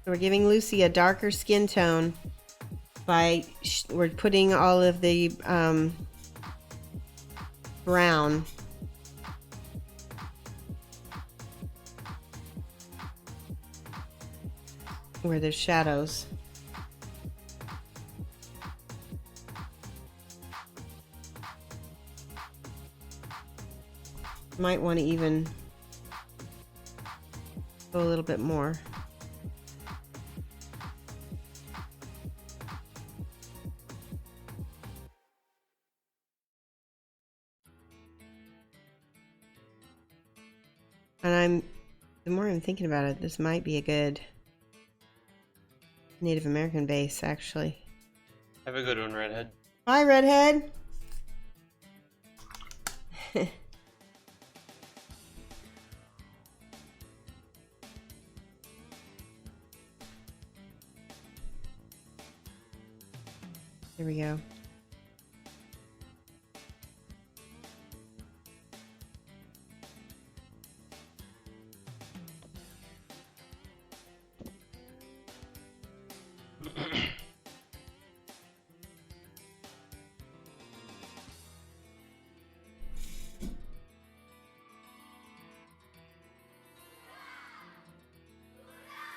Speaker 1: We're giving Lucy a darker skin tone by we're putting all of the brown where there's shadows. Might want to even go a little bit more. And the more I'm thinking about it, this might be a good Native American base, actually.
Speaker 2: Have a good one, Redhead.
Speaker 1: Bye, Redhead. There we go.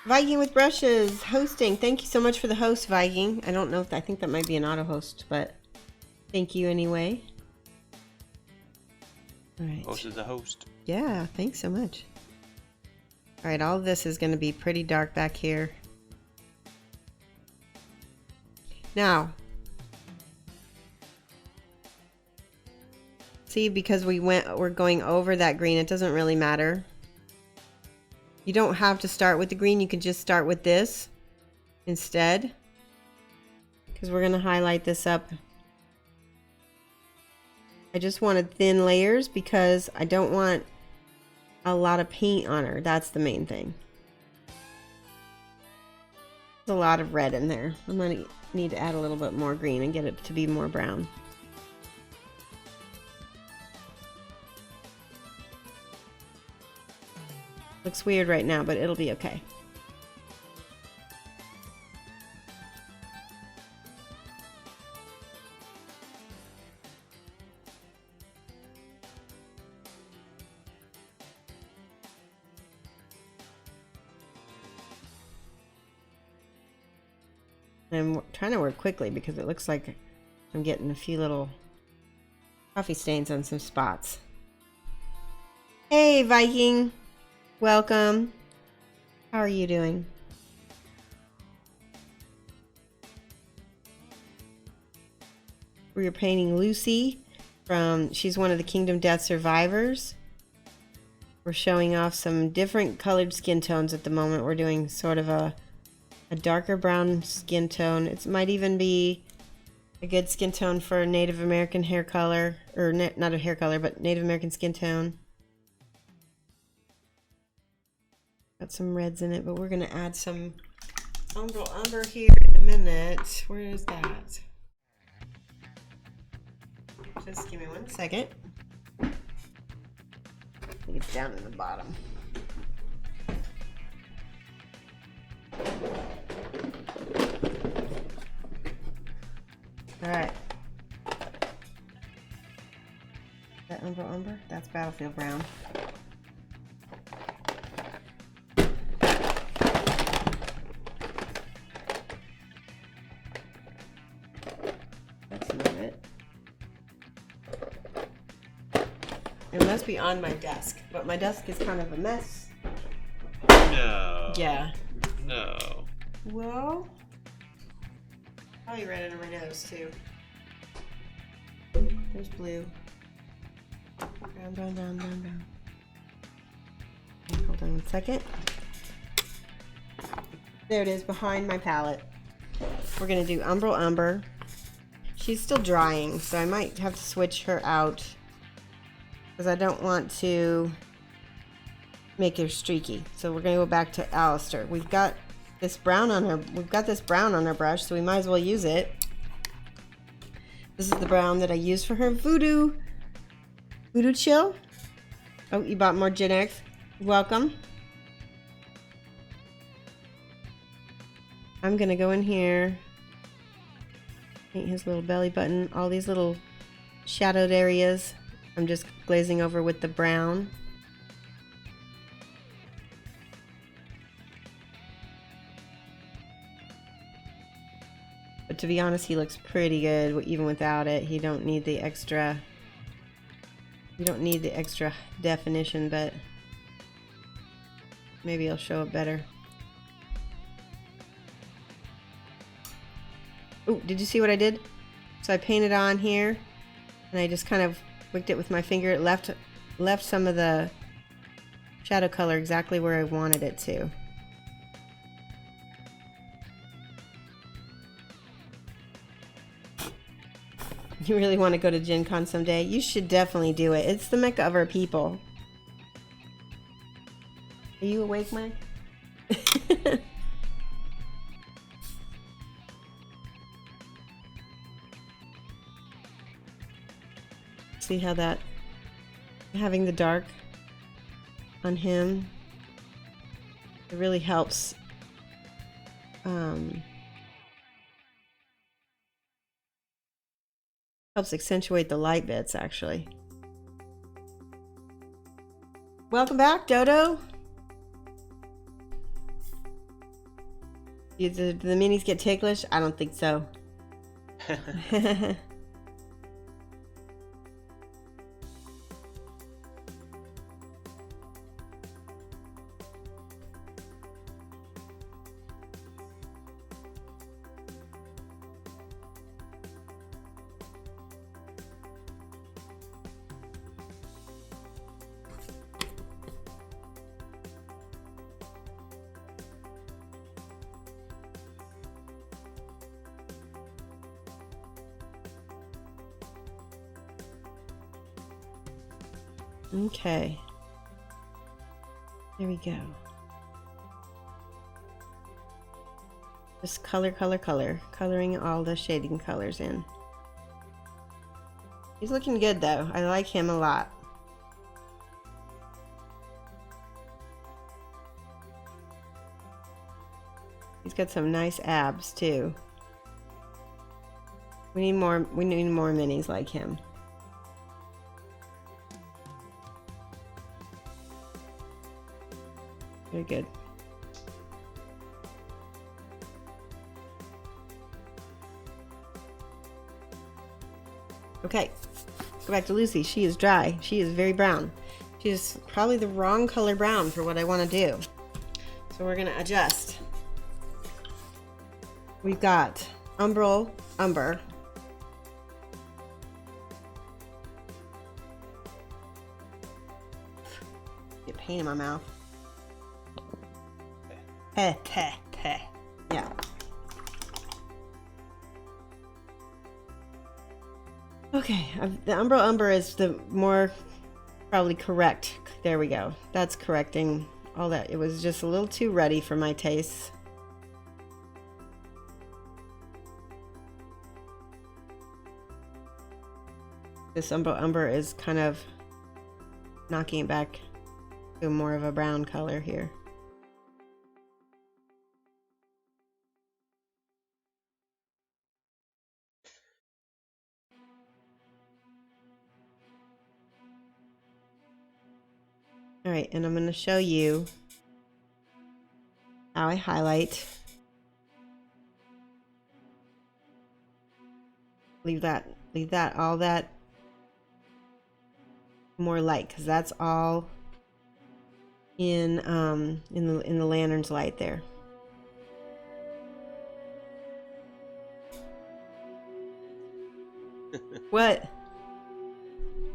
Speaker 1: Viking with brushes hosting. Thank you so much for the host, Viking. I don't know if I think that might be an auto host, but thank you anyway. All right.
Speaker 2: Host is a host.
Speaker 1: Yeah, thanks so much. All right, all of this is going to be pretty dark back here. Now, see, because we're going over that green, it doesn't really matter. You don't have to start with the green, you can just start with this instead, because we're going to highlight this up I just wanted thin layers because I don't want a lot of paint on her. That's the main thing. There's a lot of red in there. I'm going to need to add a little bit more green and get it to be more brown. Looks weird right now, but it'll be okay. I'm trying to work quickly because it looks like I'm getting a few little coffee stains on some spots. Hey, Viking. Welcome. How are you doing? We're painting Lucy she's one of the Kingdom Death survivors. We're showing off some different colored skin tones at the moment. We're doing sort of a darker brown skin tone. It might even be a good skin tone for Native American hair color, or not a hair color, but Native American skin tone. Got some reds in it, but we're gonna add some umber here in a minute. Where is that? Just give me 1 second. I think it's down in the bottom. Alright. That umber? That's Battlefield Brown. That's not it. It must be on my desk, but my desk is kind of a mess.
Speaker 2: No.
Speaker 1: Yeah.
Speaker 2: No.
Speaker 1: Well, probably red under my nose too. There's blue. Down. Hold on 1 second. There it is behind my palette. We're gonna do umber. She's still drying, so I might have to switch her out because I don't want to make her streaky. So we're gonna go back to Alistair. We've got this brown on her brush, so we might as well use it. This is the brown that I used for her Voodoo Chill. Oh, you bought more generics. Welcome. I'm gonna go in here, paint his little belly button, all these little shadowed areas. I'm just glazing over with the brown. But to be honest, he looks pretty good even without it. You don't need the extra definition, but maybe it'll show up better. Oh, did you see what I did? So I painted on here and I just kind of wicked it with my finger. It left some of the shadow color exactly where I wanted it to. You really want to go to Gen Con someday? You should definitely do it. It's the mecca of our people. Are you awake, Mike? See how that, having the dark on him, it really helps accentuate the light bits, actually. Welcome back, Dodo. Do the minis get ticklish? I don't think so. Okay. There we go. Just color, coloring all the shading colors in. He's looking good though. I like him a lot. He's got some nice abs too. We need more minis like him. Very good. Okay, go back to Lucy. She is dry. She is very brown. She is probably the wrong color brown for what I want to do. So we're gonna adjust. We've got Umber. Get pain in my mouth. Yeah. Okay, the Umber is the more probably correct. There we go. That's correcting all that. It was just a little too ruddy for my tastes. This Umber is kind of knocking it back to more of a brown color here. All right, and I'm going to show you how I highlight. Leave that all that more light, because that's all in the lantern's light there. What?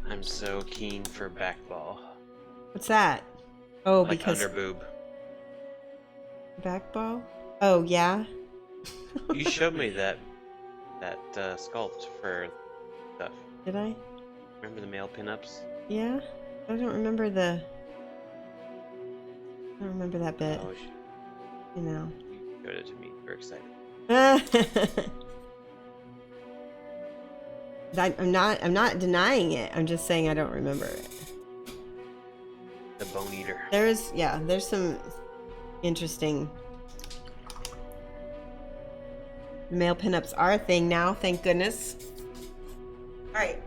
Speaker 2: I'm so keen for backball.
Speaker 1: What's that? Oh,
Speaker 2: Like
Speaker 1: because
Speaker 2: underboob.
Speaker 1: backball? Oh yeah.
Speaker 2: You showed me that sculpt for stuff.
Speaker 1: Did I?
Speaker 2: Remember the male pinups?
Speaker 1: Yeah. I don't remember that bit.
Speaker 2: Oh,
Speaker 1: You know.
Speaker 2: you showed it to me. You're excited.
Speaker 1: I'm not denying it. I'm just saying I don't remember it.
Speaker 2: The bone eater.
Speaker 1: There's some interesting male pinups are a thing now, thank goodness. All right,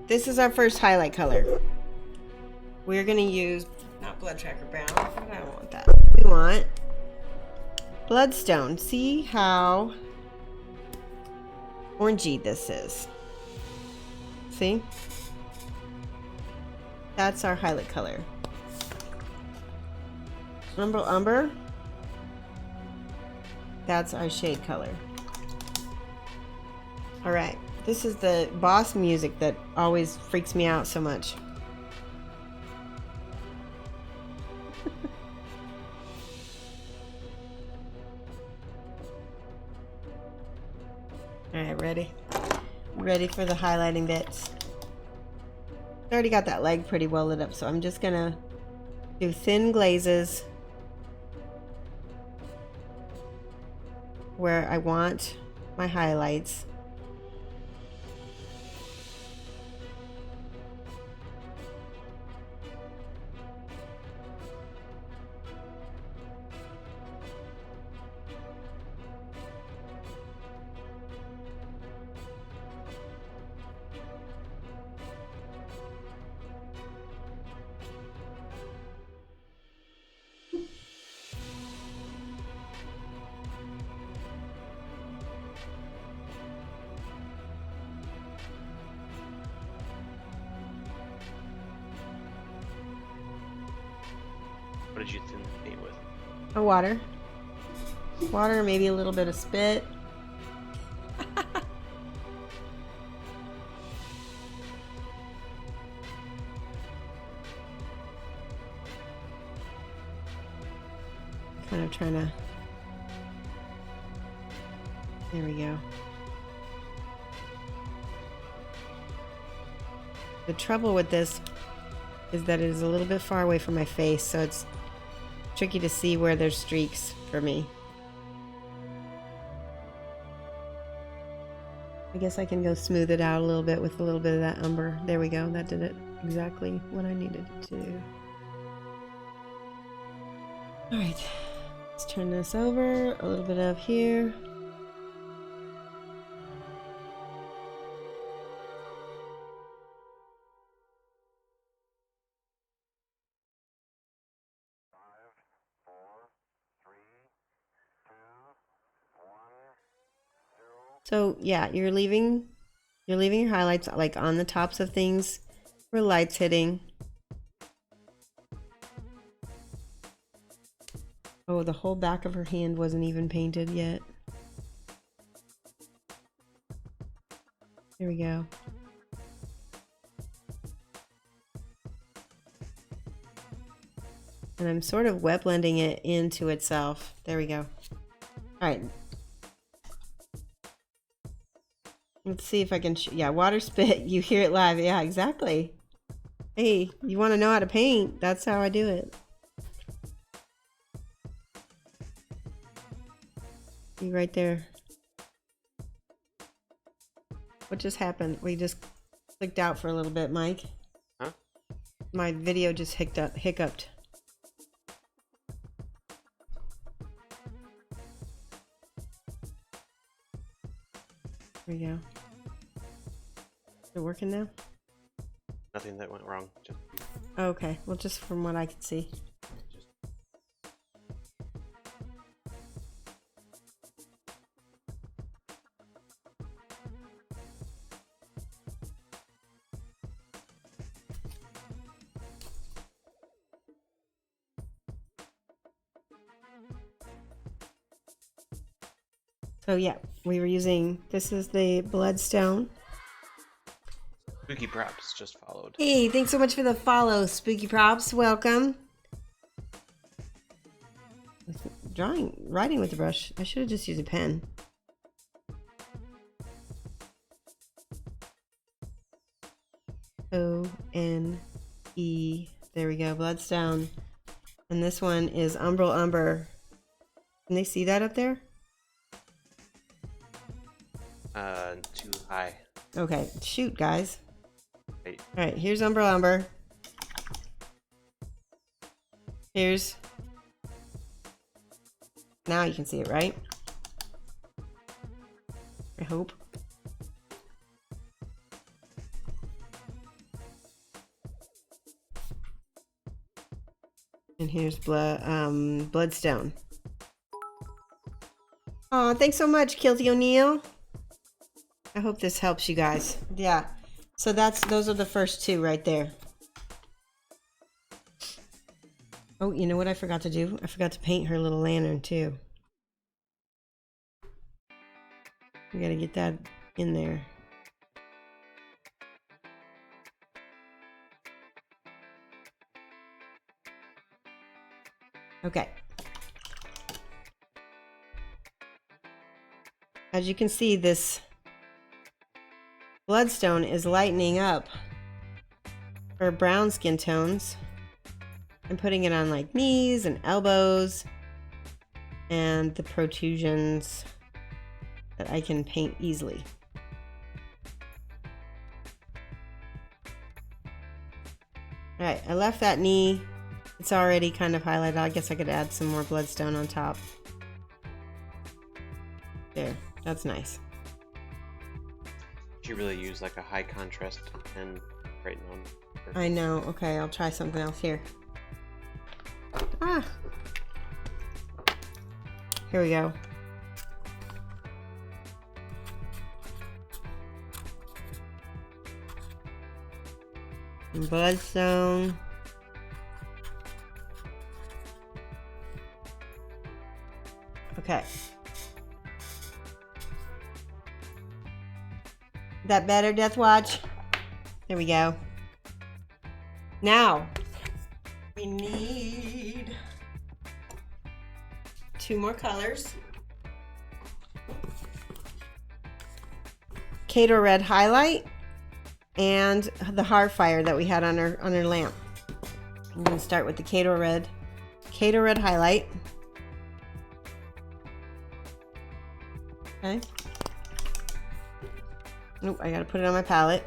Speaker 1: this is our first highlight color. We're gonna use not blood tracker brown. I don't want that. We want bloodstone. See how orangey this is. See? That's our highlight color. Umber. That's our shade color. All right. This is the boss music that always freaks me out so much. All right, ready? Ready for the highlighting bits. I already got that leg pretty well lit up, so I'm just gonna do thin glazes where I want my highlights.
Speaker 2: What did you thin the paint with?
Speaker 1: A water, maybe a little bit of spit. Kind of trying to. There we go. The trouble with this is that it is a little bit far away from my face, so it's tricky to see where there's streaks for me. I guess I can go smooth it out a little bit with a little bit of that umber. There we go. That did it exactly what I needed it to do. All right, let's turn this over. A little bit of here. So yeah, you're leaving your highlights like on the tops of things where light's hitting. Oh, the whole back of her hand wasn't even painted yet. There we go. And I'm sort of wet blending it into itself. There we go. All right. Let's see if I can, yeah, water spit, you hear it live. Yeah, exactly. Hey, you want to know how to paint? That's how I do it. You right there. What just happened? We just clicked out for a little bit, Mike.
Speaker 2: Huh?
Speaker 1: My video just hiccuped. There we go. Is it working now?
Speaker 2: Nothing that went wrong. Just
Speaker 1: Okay, well, just from what I could see. So yeah, we were using, this is the bloodstone.
Speaker 2: Spooky Props just followed.
Speaker 1: Hey, thanks so much for the follow, Spooky Props. Welcome. Writing with the brush. I should have just used a pen. O-N-E. There we go, bloodstone. And this one is Umbral Umber. Can they see that up there?
Speaker 2: Too high.
Speaker 1: Okay, shoot, guys.
Speaker 2: Wait.
Speaker 1: All right, here's Umbral Umber. Here's... Now you can see it, right? I hope. And here's Bloodstone. Oh, thanks so much, Kilty O'Neill. I hope this helps you guys. Yeah. So those are the first two right there. Oh, you know what I forgot to do? I forgot to paint her little lantern too. We gotta get that in there. Okay. As you can see, this bloodstone is lightening up her brown skin tones. I'm putting it on like knees and elbows and the protrusions that I can paint easily. All right, I left that knee. It's already kind of highlighted. I guess I could add some more bloodstone on top. There, that's nice.
Speaker 2: You really use like a high contrast pen right now.
Speaker 1: I know. Okay, I'll try something else here. Ah. Here we go. Bloodstone. Okay. That better, Death Watch? There we go. Now, we need 2 more colors. Kato Red Highlight and the Heartfire that we had on her lamp. I'm going to start with the Kato Red. Kato Red highlight. Okay. Nope, I gotta put it on my palette.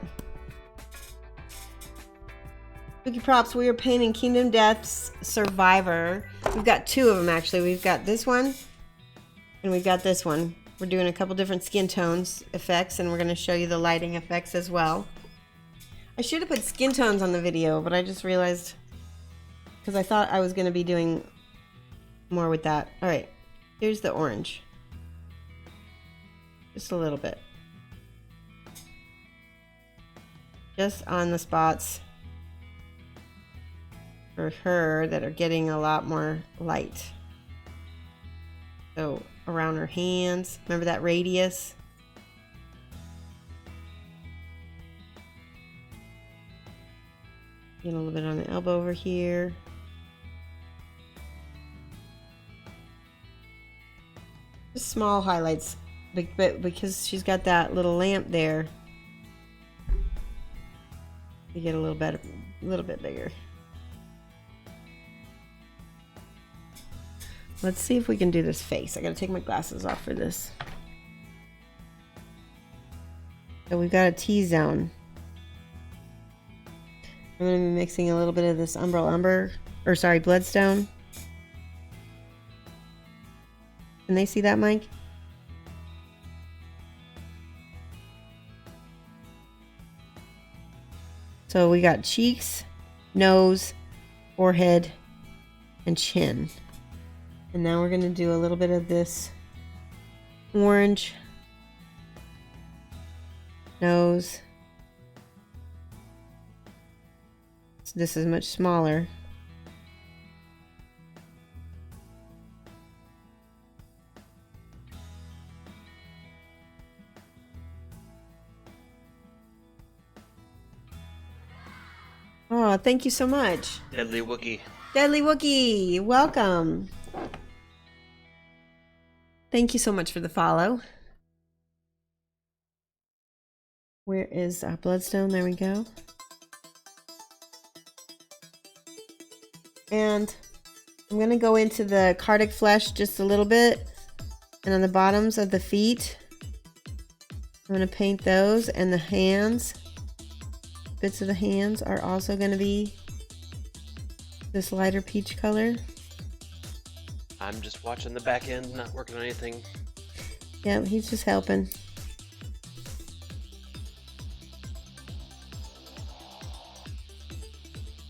Speaker 1: Spooky props, we are painting Kingdom Death's Survivor. We've got two of them actually. We've got this one and we've got this one. We're doing a couple different skin tones effects and we're gonna show you the lighting effects as well. I should have put skin tones on the video, but I just realized because I thought I was gonna be doing more with that. All right, here's the orange. Just a little bit. Just on the spots for her that are getting a lot more light. So around her hands, remember that radius? Get a little bit on the elbow over here. Just small highlights, but because she's got that little lamp there, you get a little bit bigger. Let's see if we can do this face. I gotta take my glasses off for this. So we've got a T-zone. I'm gonna be mixing a little bit of this Bloodstone. Can they see that, Mike? So we got cheeks, nose, forehead, and chin. And now we're going to do a little bit of this orange, nose. So this is much smaller. Oh, thank you so much.
Speaker 2: Deadly Wookie.
Speaker 1: Deadly Wookie, welcome. Thank you so much for the follow. Where is our Bloodstone? There we go. And I'm going to go into the Karthik Flesh just a little bit. And on the bottoms of the feet, I'm going to paint those. And the hands, bits of the hands are also going to be this lighter peach color.
Speaker 2: I'm just watching the back end, not working on anything.
Speaker 1: Yeah, he's just helping.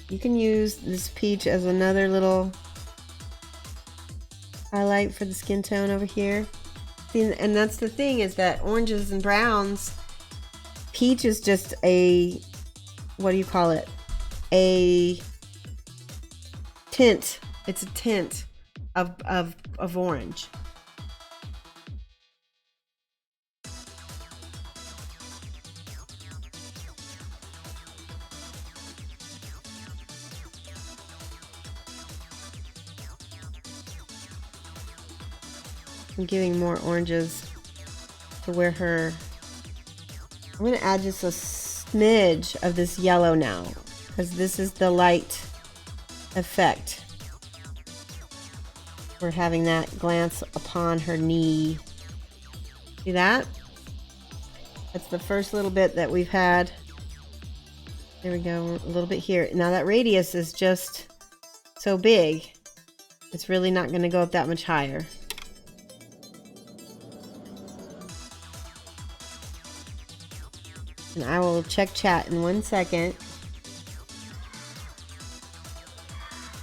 Speaker 1: You can use this peach as another little highlight for the skin tone over here. See, and that's the thing, is that oranges and browns, peach is just a, what do you call it? A tint. It's a tint of orange. I'm giving more oranges to where her, I'm going to add just a smidge of this yellow now, because this is the light effect. We're having that glance upon her knee. See that? That's the first little bit that we've had. There we go, a little bit here. Now that radius is just so big, it's really not going to go up that much higher. And I will check chat in 1 second.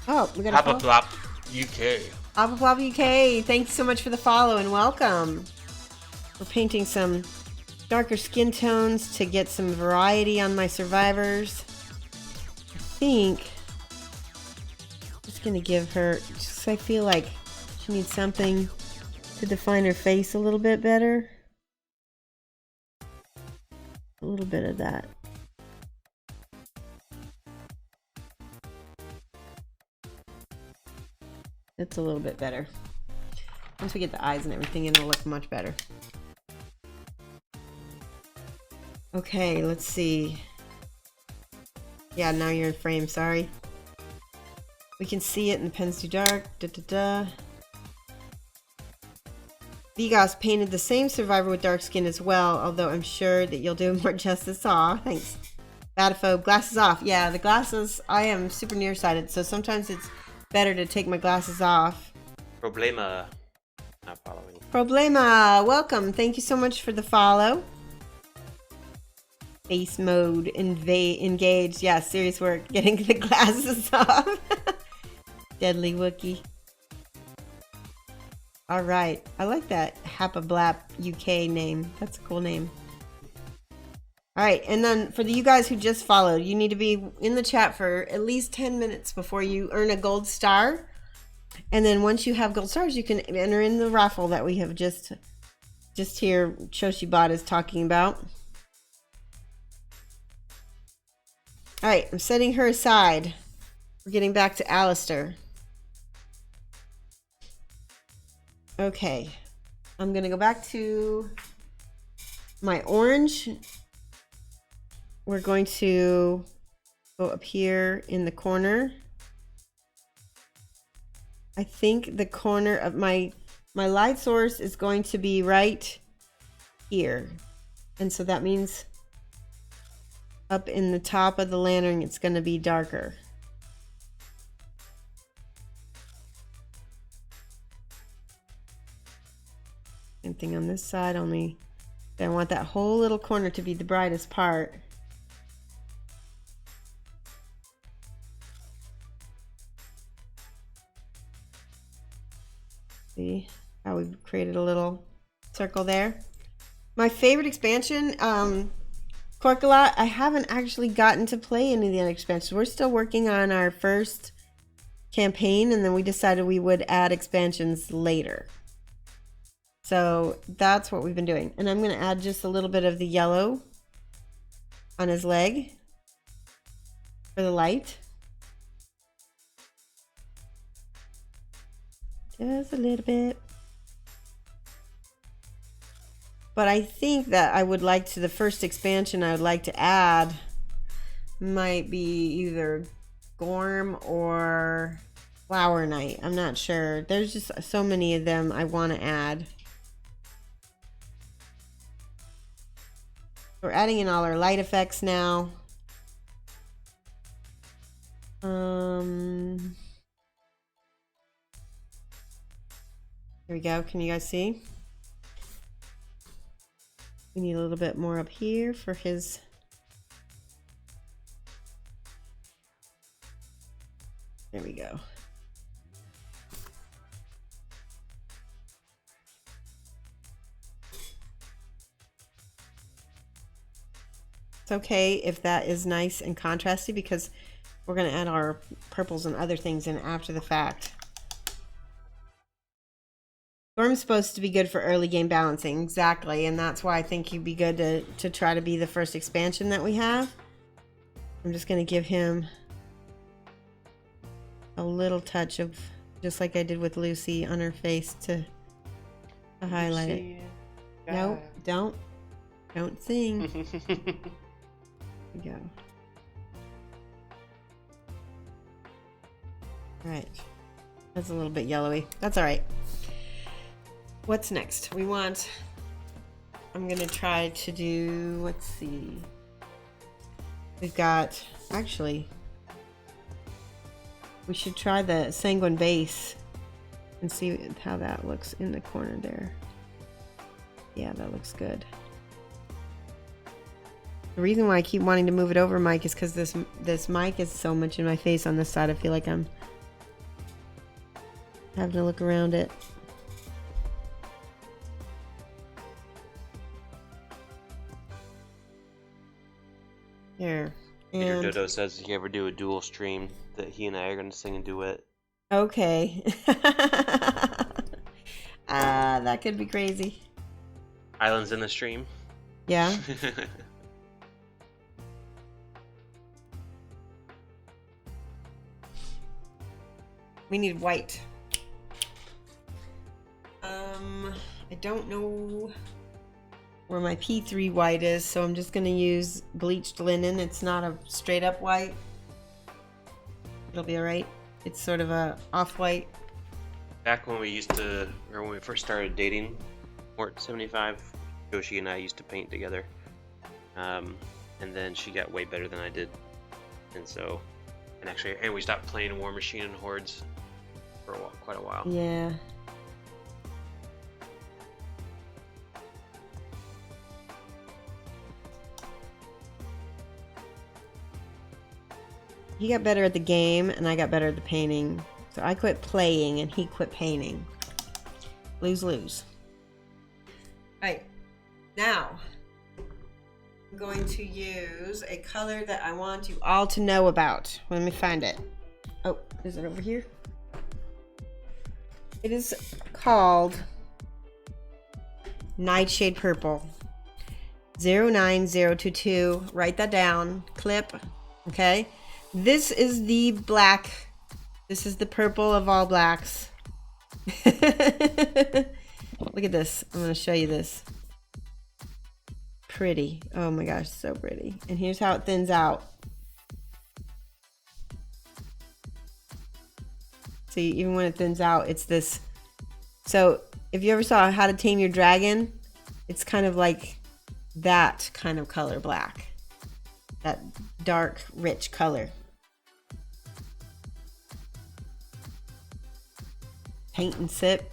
Speaker 1: Oh, we got a
Speaker 2: Papa Plop UK.
Speaker 1: Papa Plop UK, thanks so much for the follow and welcome. We're painting some darker skin tones to get some variety on my survivors. I think I'm just gonna give her, just I feel like she needs something to define her face a little bit better. A little bit of that. It's a little bit better. Once we get the eyes and everything in, it'll look much better. Okay, let's see. Yeah, now you're in frame, sorry. We can see it and the pen's too dark. Da, da, da. Vigos painted the same survivor with dark skin as well, although I'm sure that you'll do more justice. Aw, thanks. Bataphobe, glasses off. Yeah, the glasses, I am super nearsighted, so sometimes it's better to take my glasses off.
Speaker 2: Problema. Not following.
Speaker 1: Problema, welcome. Thank you so much for the follow. Face mode, engaged. Yeah, serious work. Getting the glasses off. Deadly Wookie. All right. I like that Hapablap UK name. That's a cool name. All right. And then for you guys who just followed, you need to be in the chat for at least 10 minutes before you earn a gold star. And then once you have gold stars, you can enter in the raffle that we have just here Choshibot is talking about. All right. I'm setting her aside. We're getting back to Alistair. Okay, I'm gonna go back to my orange. We're going to go up here in the corner. I think the corner of my light source is going to be right here. And so that means up in the top of the lantern, it's gonna be darker. Same thing on this side, only I want that whole little corner to be the brightest part. See how we've created a little circle there. My favorite expansion, Corkalot, I haven't actually gotten to play any of the other expansions. We're still working on our first campaign, and then we decided we would add expansions later. So that's what we've been doing. And I'm going to add just a little bit of the yellow on his leg for the light. Just a little bit. But I think that I would like to, the first expansion I would like to add might be either Gorm or Flower Knight. I'm not sure. There's just so many of them I want to add. We're adding in all our light effects now. Here we go. Can you guys see? We need a little bit more up here for his. There we go. It's okay if that is nice and contrasty because we're going to add our purples and other things in after the fact. Gorm's supposed to be good for early game balancing, exactly, and that's why I think he'd be good to try to be the first expansion that we have. I'm just going to give him a little touch of, just like I did with Lucy, on her face to highlight it. No, don't sing. Go. All right, that's a little bit yellowy. That's all right. What's next? We want, I'm gonna try to do, let's see. We've got, actually, we should try the Sanguine base and see how that looks in the corner there. Yeah, that looks good. The reason why I keep wanting to move it over, Mike, is because this mic is so much in my face on this side. I feel like I'm having to look around it. There.
Speaker 2: Peter Dodo says if you ever do a dual stream, that he and I are going to sing a duet.
Speaker 1: Okay. That could be crazy.
Speaker 2: Islands in the stream.
Speaker 1: Yeah. We need white. I don't know where my P3 white is, so I'm just gonna use bleached linen. It's not a straight up white. It'll be all right. It's sort of a off-white.
Speaker 2: Back when we used to, or when we first started dating, Mort 75, Yoshi and I used to paint together. And then she got way better than I did. And so, and we stopped playing War Machine and Hordes for quite a while.
Speaker 1: Yeah. He got better at the game, and I got better at the painting. So I quit playing, and he quit painting. Lose-lose. Alright, now I'm going to use a color that I want you all to know about. Let me find it. Oh, is it over here? It is called Nightshade Purple. 09022. Write that down. Clip. Okay. This is the black. This is the purple of all blacks. Look at this. I'm going to show you this. Pretty. Oh my gosh, so pretty. And here's how it thins out. See, even when it thins out, it's this. So if you ever saw How to Tame Your Dragon, it's kind of like that kind of color black. That dark, rich color. Paint and sip.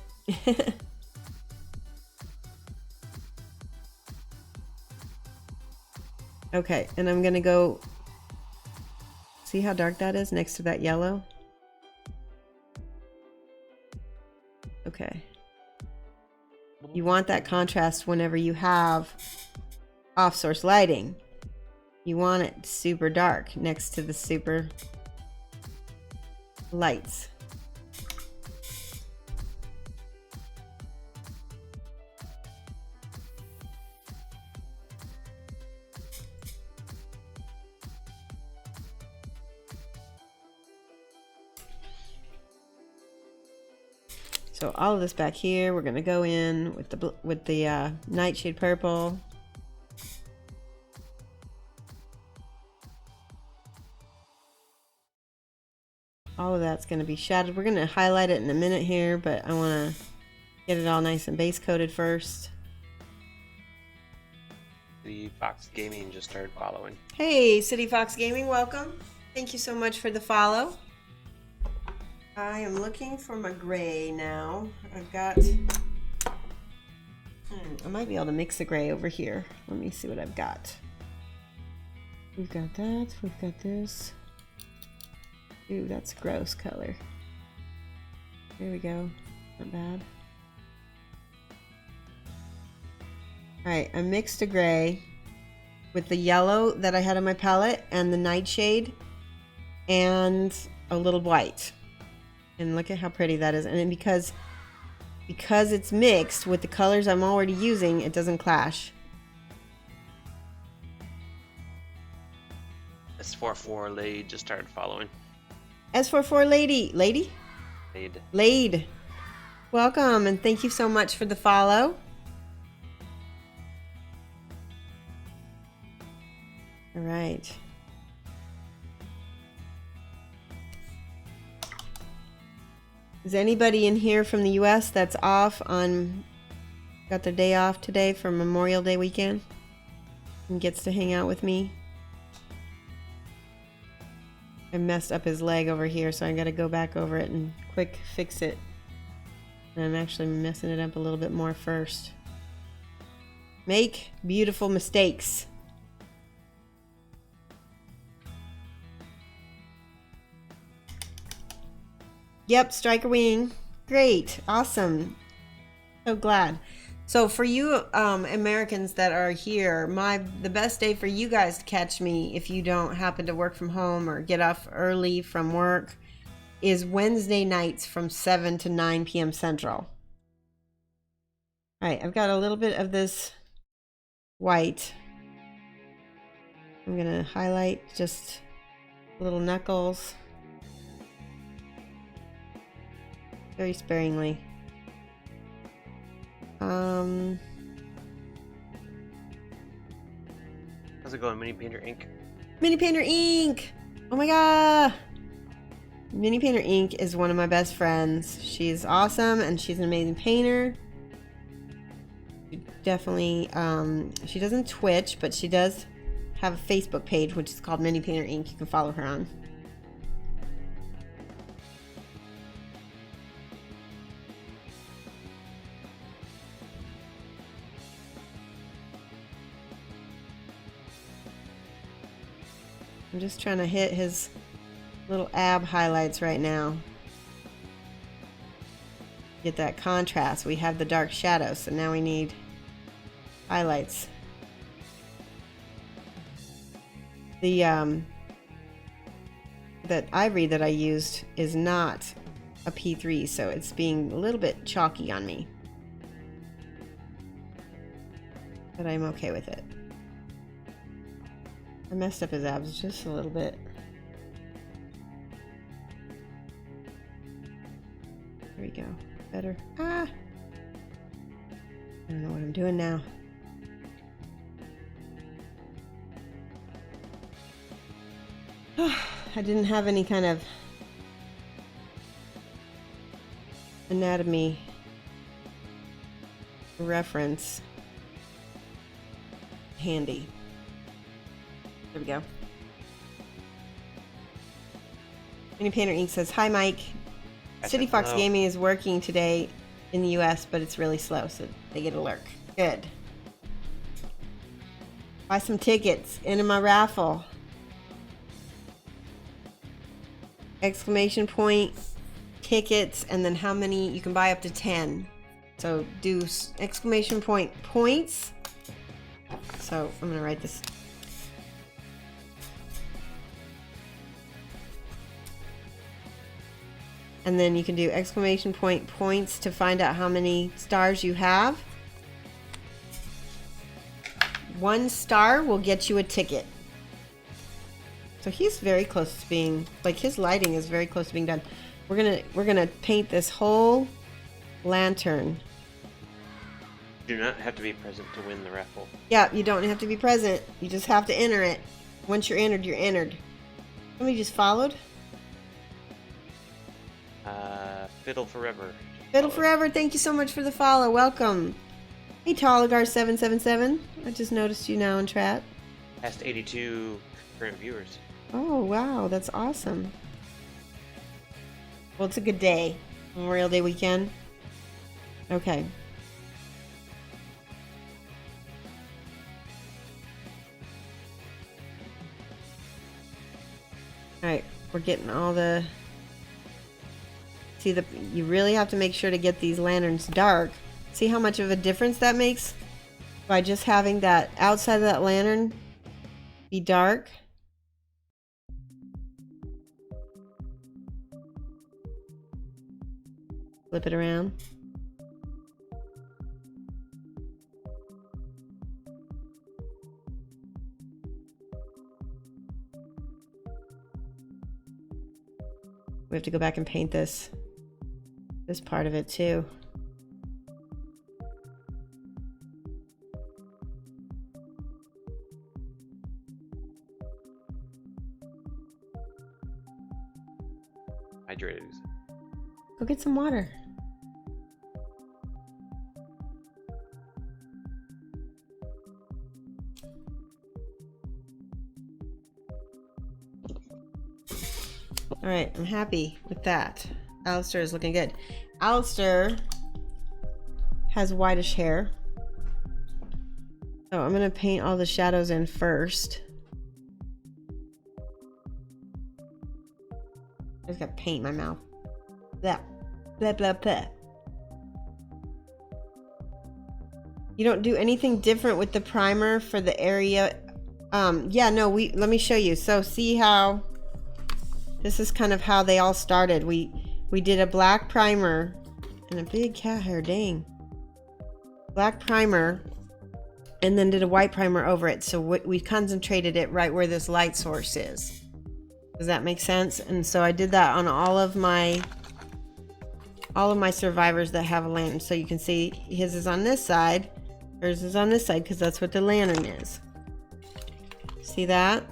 Speaker 1: Okay, and I'm gonna go, see how dark that is next to that yellow? Okay. You want that contrast whenever you have off-source lighting. You want it super dark next to the super lights. So all of this back here, we're gonna go in with the Nightshade Purple. All of that's gonna be shadowed. We're gonna highlight it in a minute here, but I wanna get it all nice and base coated first.
Speaker 2: The Fox Gaming just started following.
Speaker 1: Hey, City Fox Gaming, welcome. Thank you so much for the follow. I am looking for my gray now. I've got, I might be able to mix the gray over here. Let me see what I've got. We've got that, we've got this. Ooh, that's a gross color. There we go, not bad. Alright, I mixed a gray with the yellow that I had on my palette and the nightshade and a little white. And look at how pretty that is. And then because it's mixed with the colors I'm already using, it doesn't clash.
Speaker 2: S44 Lade just started following.
Speaker 1: S44 Lady? Lade. Welcome, and thank you so much for the follow. All right. Is anybody in here from the US that's off on, got their day off today for Memorial Day weekend and gets to hang out with me? I messed up his leg over here, so I gotta go back over it and quick fix it. And I'm actually messing it up a little bit more first. Make beautiful mistakes. Yep, Striker Wing. Great. Awesome. So glad. So for you Americans that are here, the best day for you guys to catch me if you don't happen to work from home or get off early from work is Wednesday nights from 7 to 9 p.m. Central. All right, I've got a little bit of this white. I'm going to highlight just little knuckles. Very sparingly.
Speaker 2: How's it going, Mini Painter Ink?
Speaker 1: Mini Painter Ink! Oh my god! Mini Painter Inc. is one of my best friends. She's awesome and she's an amazing painter. She definitely, she doesn't Twitch, but she does have a Facebook page, which is called Mini Painter Inc. You can follow her on. I'm just trying to hit his little ab highlights right now. Get that contrast. We have the dark shadows, so now we need highlights. The that ivory that I used is not a P3, so it's being a little bit chalky on me. But I'm okay with it. I messed up his abs just a little bit. There we go. Better. Ah! I don't know what I'm doing now. I didn't have any kind of anatomy reference handy. There we go. Mini Painter Inc. says, "Hi Mike. City Fox Gaming is working today in the US, but it's really slow, so they get a lurk." Good. Buy some tickets. Enter my raffle. Exclamation point, tickets, and then how many? You can buy up to 10. So do exclamation point points. So I'm going to write this. And then you can do exclamation point points to find out how many stars you have. 1 star will get you a ticket. So he's very close to being, like, his lighting is very close to being done. We're gonna paint this whole lantern.
Speaker 2: You do not have to be present to win the raffle.
Speaker 1: Yeah, you don't have to be present. You just have to enter it. Once you're entered, you're entered. Somebody just followed.
Speaker 2: Fiddle Forever.
Speaker 1: Fiddle Forever, thank you so much for the follow. Welcome. Hey, Toligar777. I just noticed you now in chat.
Speaker 2: Past 82 current viewers.
Speaker 1: Oh, wow. That's awesome. Well, it's a good day. Memorial Day weekend. Okay. Alright, we're getting all the... See, you really have to make sure to get these lanterns dark. See how much of a difference that makes by just having that outside of that lantern be dark? Flip it around. We have to go back and paint this part of it too.
Speaker 2: Hydrated.
Speaker 1: Go get some water. All right, I'm happy with that. Alistair is looking good. Alistair has whitish hair. So I'm gonna paint all the shadows in first. I just got paint in my mouth. Blah, blah, blah, blah. You don't do anything different with the primer for the area. Yeah, no, let me show you. So see how this is kind of how they all started. We did a black primer and a big cat hair, dang. Black primer and then did a white primer over it. So we concentrated it right where this light source is. Does that make sense? And so I did that on all of my survivors that have a lantern. So you can see his is on this side, hers is on this side because that's what the lantern is. See that?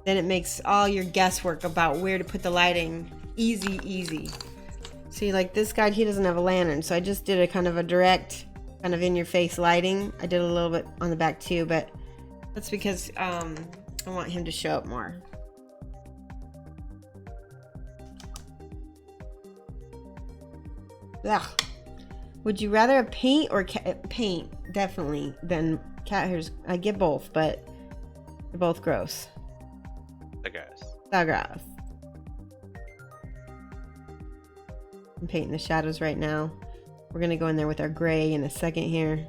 Speaker 1: then it makes all your guesswork about where to put the lighting easy. See, like this guy, he doesn't have a lantern, so I just did a kind of a direct, kind of in your face lighting. I did a little bit on the back too, but that's because I want him to show up more. Ugh. Would you rather paint or paint? Definitely. Than cat hairs. I get both, but they're both gross. Gross. I'm painting the shadows right now. We're gonna go in there with our gray in a second here.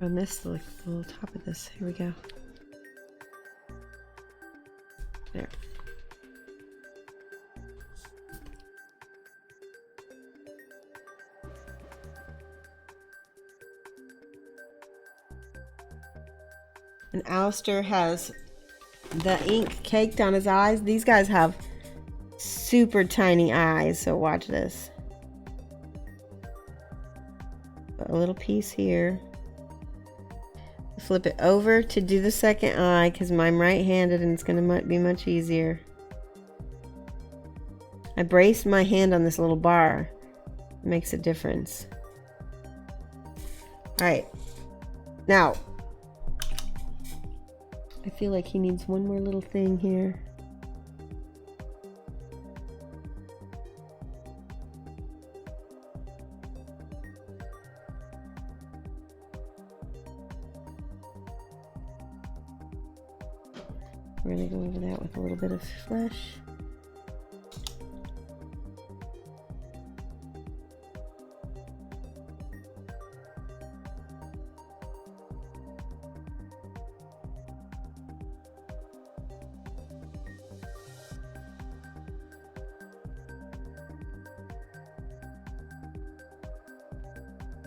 Speaker 1: I missed the little top of this. Here we go. There. And Alistair has the ink caked on his eyes. These guys have super tiny eyes, so watch this. Put a little piece here. Flip it over to do the second eye because I'm right-handed and it's going to be much easier. I brace my hand on this little bar. It makes a difference. Alright. Now, I feel like he needs one more little thing here. We're going to go over that with a little bit of flesh.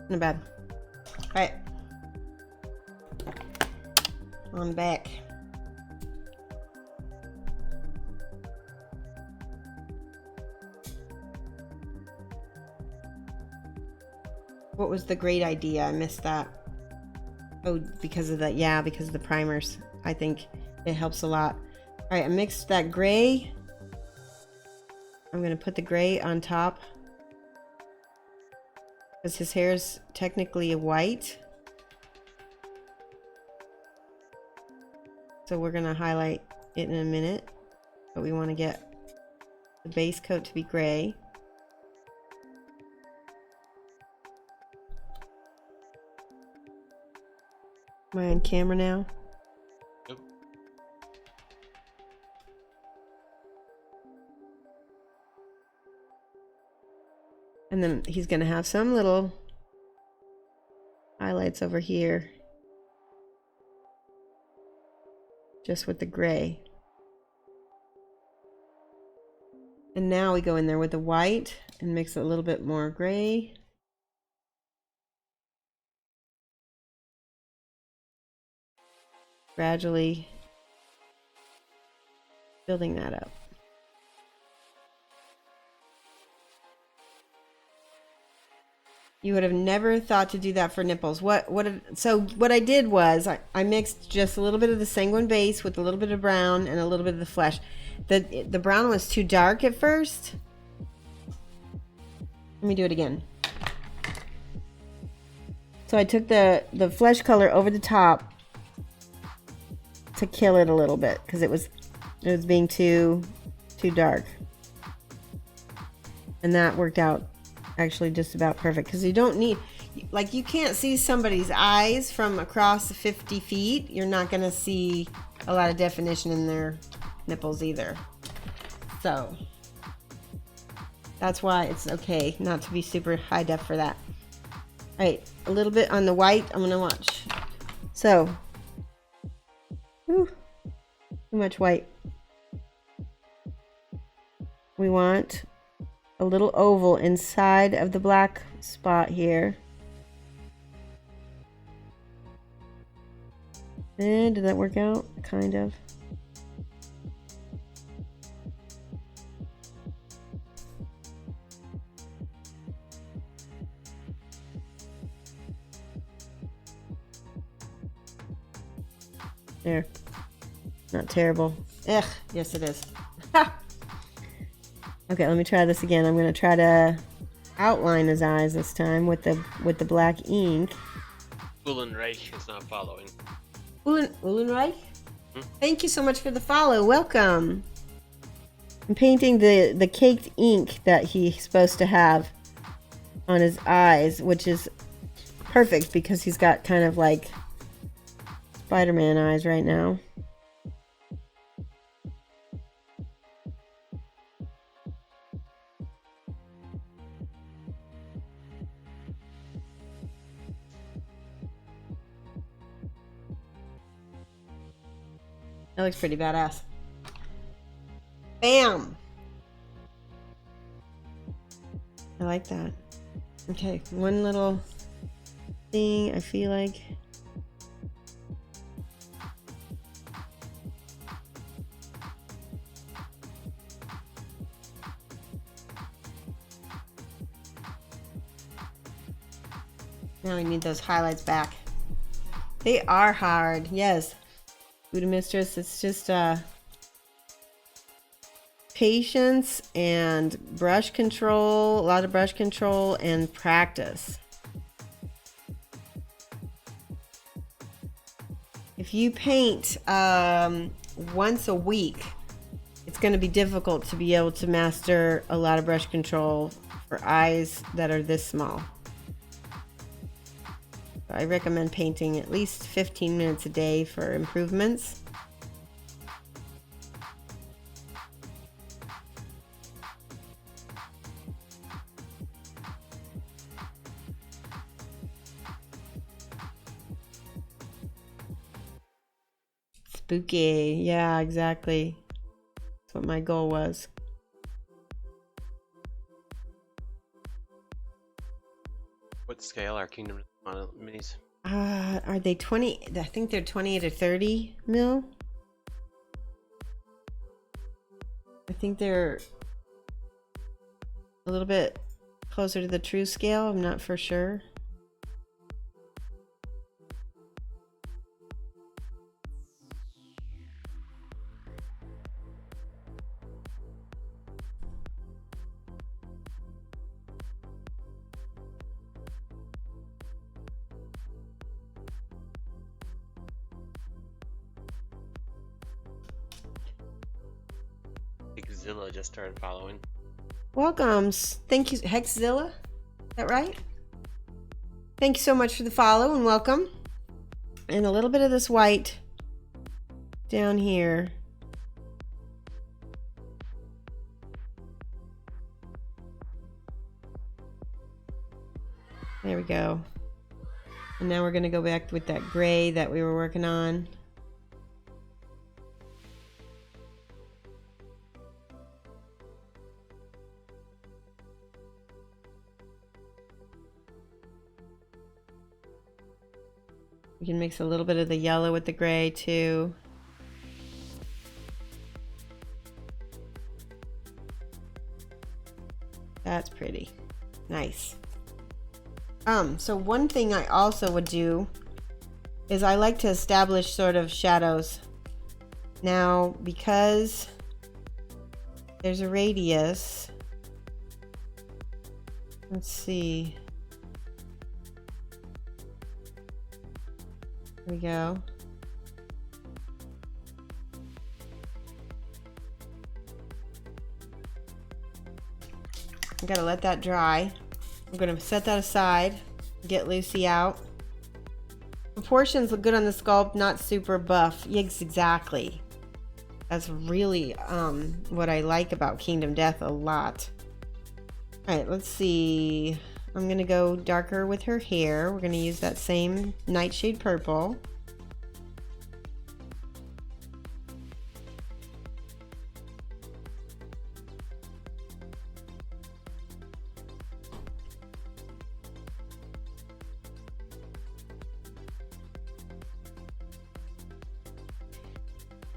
Speaker 1: Not bad. Alright. I'm back. What was the great idea? I missed that. Oh, because of the, yeah, because of the primers. I think it helps a lot. All right, I mixed that gray. I'm gonna put the gray on top because his hair is technically a white. So we're gonna highlight it in a minute, but we want to get the base coat to be gray. Am I on camera now?
Speaker 2: Yep.
Speaker 1: And then he's going to have some little highlights over here. Just with the gray. And now we go in there with the white and mix it a little bit more gray. Gradually building that up. You would have never thought to do that for Nipples. So what I did was I mixed just a little bit of the sanguine base with a little bit of brown and a little bit of the flesh. The brown was too dark at first. Let me do it again. So I took the flesh color over the top to kill it a little bit because it was being too dark, and that worked out actually just about perfect because you don't need, like, you can't see somebody's eyes from across 50 feet. You're not gonna see a lot of definition in their nipples either, so that's why it's okay not to be super high def for that. All right, a little bit on the white. I'm gonna watch. So whew, too much white. We want a little oval inside of the black spot here. And did that work out? Kind of. There. Not terrible. Ugh, yes it is. Ha! Okay, let me try this again. I'm gonna try to outline his eyes this time with the black ink.
Speaker 2: Uhlenreich is not following.
Speaker 1: Uhlenreich? Thank you so much for the follow. Welcome. I'm painting the caked ink that he's supposed to have on his eyes, which is perfect because he's got kind of like Spider-Man eyes right now. That looks pretty badass. Bam! I like that. Okay, one little thing I feel like. Now we need those highlights back. They are hard, yes. Voodoo Mistress, it's just patience and brush control, a lot of brush control and practice. If you paint once a week, it's going to be difficult to be able to master a lot of brush control for eyes that are this small. I recommend painting at least 15 minutes a day for improvements. Spooky. Yeah, exactly. That's what my goal was.
Speaker 2: What scale are Kingdom minis?
Speaker 1: Are they 20? I think they're 28 or 30 mil. I think they're a little bit closer to the true scale. I'm not for sure.
Speaker 2: Hexzilla just started following.
Speaker 1: Welcome. Thank you, Hexzilla. Is that right? Thank you so much for the follow and welcome. And a little bit of this white down here. There we go. And now we're going to go back with that gray that we were working on. We can mix a little bit of the yellow with the gray too. That's pretty. Nice. So one thing I also would do is I like to establish sort of shadows. Now, because there's a radius, let's see. There we go. I gotta let that dry. I'm gonna set that aside, get Lucy out. Proportions look good on the sculpt, not super buff. Yes, exactly. That's really what I like about Kingdom Death a lot. Alright, let's see. I'm gonna go darker with her hair. We're gonna use that same Nightshade Purple.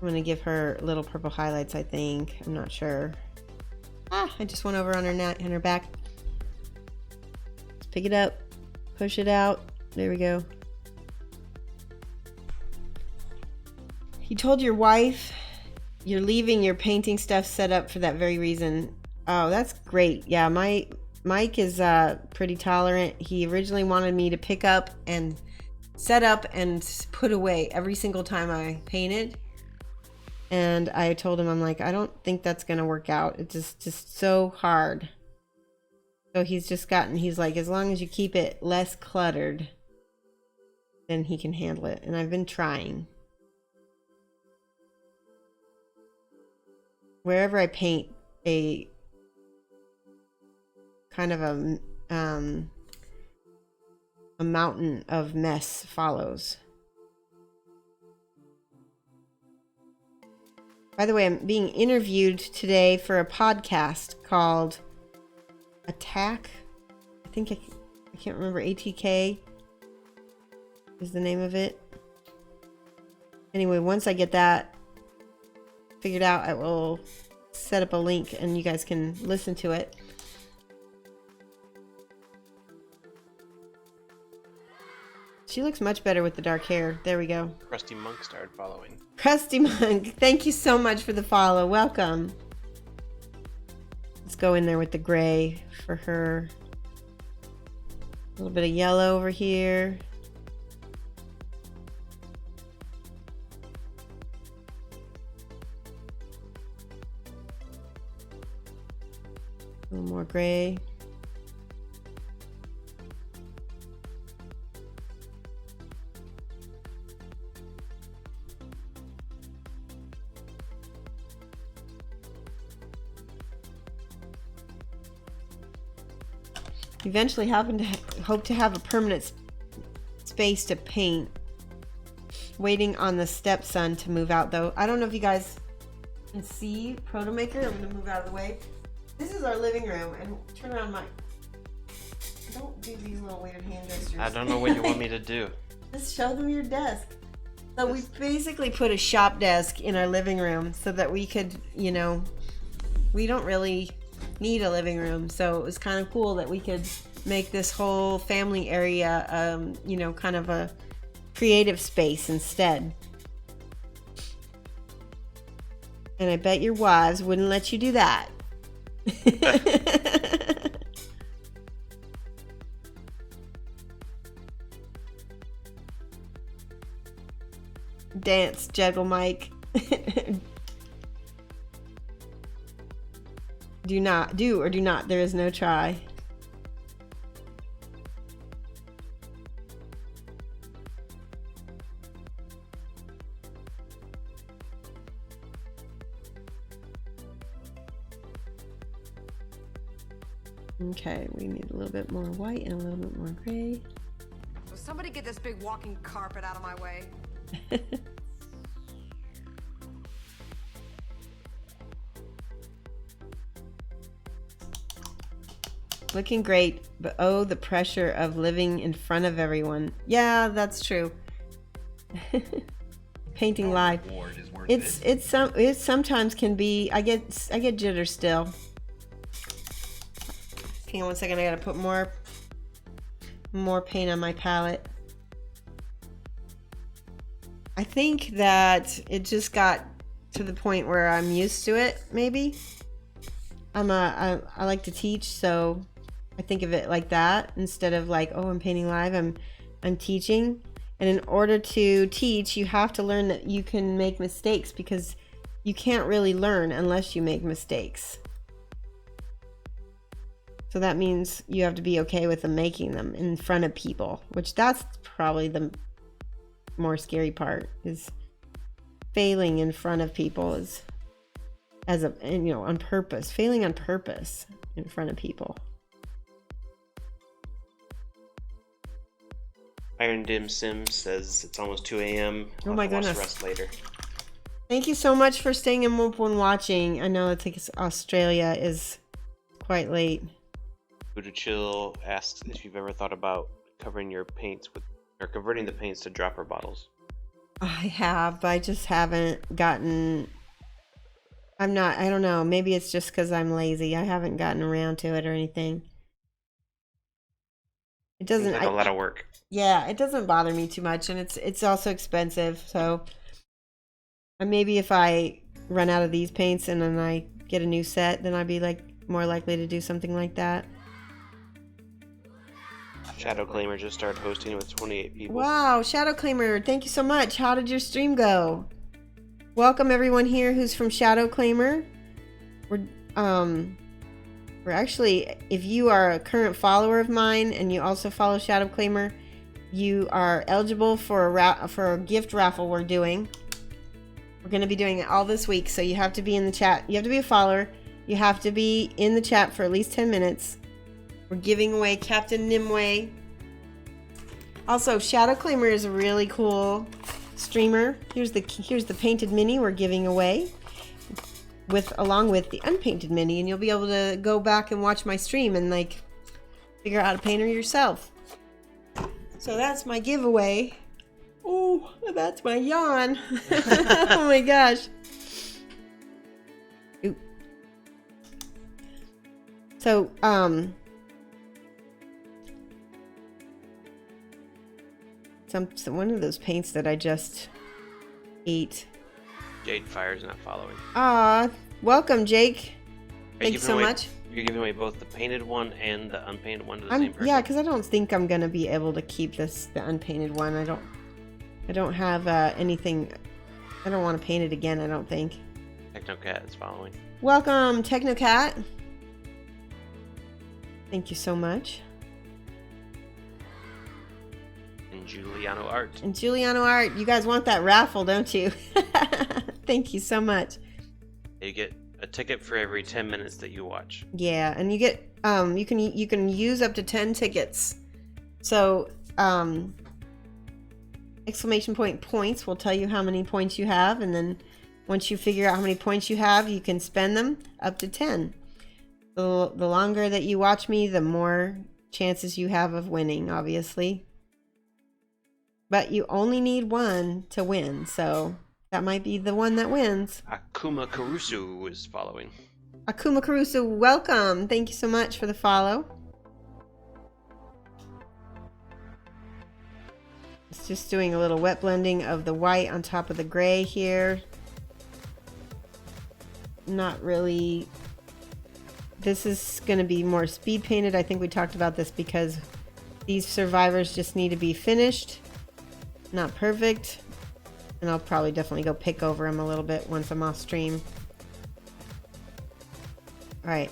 Speaker 1: I'm gonna give her little purple highlights, I think. I'm not sure. Ah, I just went over on her neck and her back. Let's pick it up, push it out. There we go. You told your wife you're leaving your painting stuff set up for that very reason. Oh, that's great. Yeah, Mike is pretty tolerant. He originally wanted me to pick up and set up and put away every single time I painted. And I told him, I'm like, I don't think that's going to work out. It's just so hard. So he's like, as long as you keep it less cluttered, then he can handle it. And I've been trying. Wherever I paint a kind of a mountain of mess follows. By the way, I'm being interviewed today for a podcast called Attack. I think I can't remember. ATK is the name of it. Anyway, once I get that figured out, I will set up a link and you guys can listen to it. She looks much better with the dark hair. There we go.
Speaker 2: Krusty Monk started following.
Speaker 1: Krusty Monk, thank you so much for the follow. Welcome. Let's go in there with the gray for her. A little bit of yellow over here. A little more gray. Eventually hope to have a permanent space to paint. Waiting on the stepson to move out though. I don't know if you guys can see Proto Maker. I'm gonna move out of the way. This is our living room, and turn around, Mike. Don't do these little weird hand gestures.
Speaker 2: I don't know what you want me to do.
Speaker 1: Just show them your desk. So we basically put a shop desk in our living room so that we could, we don't really need a living room, so it was kind of cool that we could make this whole family area kind of a creative space instead. And I bet your wives wouldn't let you do that. Dance, juggle, Mike. Do or do not. There is no try. Okay, we need a little bit more white and a little bit more gray.
Speaker 3: Will somebody get this big walking carpet out of my way?
Speaker 1: Looking great, but oh, the pressure of living in front of everyone. Yeah, that's true. Painting live. It sometimes can be. I get jitters still. Hang on one second. I gotta put more paint on my palette. I think that it just got to the point where I'm used to it. Maybe I like to teach, so I think of it like that instead of like, oh, I'm painting live. I'm teaching, and in order to teach, you have to learn that you can make mistakes, because you can't really learn unless you make mistakes. So that means you have to be okay with them making them in front of people, which that's probably the more scary part, is failing in front of people on purpose, failing on purpose in front of people.
Speaker 2: Iron Dim Sim says it's almost 2 a.m.
Speaker 1: Oh my goodness.
Speaker 2: Rest later.
Speaker 1: Thank you so much for staying in when watching. I know Australia is quite late.
Speaker 2: Buddha Chill asks if you've ever thought about covering your paints with, or converting the paints to dropper bottles.
Speaker 1: I have, but I just haven't gotten... I don't know. Maybe it's just because I'm lazy. I haven't gotten around to it or anything. It doesn't...
Speaker 2: Seems like a lot of work.
Speaker 1: Yeah, it doesn't bother me too much, and it's also expensive, so... Maybe if I run out of these paints and then I get a new set, then I'd be like more likely to do something like that.
Speaker 2: Shadow Claimer just started hosting with 28 people.
Speaker 1: Wow, Shadow Claimer, thank you so much. How did your stream go? Welcome everyone here who's from Shadow Claimer. We're actually, if you are a current follower of mine and you also follow Shadow Claimer, you are eligible for a gift raffle we're doing. We're going to be doing it all this week, so you have to be in the chat. You have to be a follower. You have to be in the chat for at least 10 minutes. We're giving away Captain Nimue. Also, Shadow Claimer is a really cool streamer. Here's the painted mini we're giving away, along with the unpainted mini, and you'll be able to go back and watch my stream and like figure out how to paint her yourself. So that's my giveaway. Oh, that's my yawn. Oh my gosh. Ooh. So, one of those paints that I just ate.
Speaker 2: Jade Fire's not following.
Speaker 1: Welcome, Jake. Thank you so much.
Speaker 2: You're giving away both the painted one and the unpainted one to the same person?
Speaker 1: Yeah, because I don't think I'm going to be able to keep the unpainted one. I don't have anything. I don't want to paint it again, I don't think.
Speaker 2: Technocat is following.
Speaker 1: Welcome, Technocat. Thank you so much.
Speaker 2: And Giuliano Art.
Speaker 1: And Giuliano Art. You guys want that raffle, don't you? Thank you so much.
Speaker 2: You get a ticket for every 10 minutes that you watch.
Speaker 1: Yeah, and you get you can use up to 10 tickets. So exclamation point points will tell you how many points you have, and then once you figure out how many points you have, you can spend them up to 10. The longer that you watch me, the more chances you have of winning, obviously. But you only need one to win, so that might be the one that wins.
Speaker 2: Akuma Karusu is following.
Speaker 1: Akuma Karusu, welcome. Thank you so much for the follow. It's just doing a little wet blending of the white on top of the gray here. Not really. This is going to be more speed painted. I think we talked about this because these survivors just need to be finished. Not perfect. And I'll probably definitely go pick over them a little bit once I'm off stream. Alright.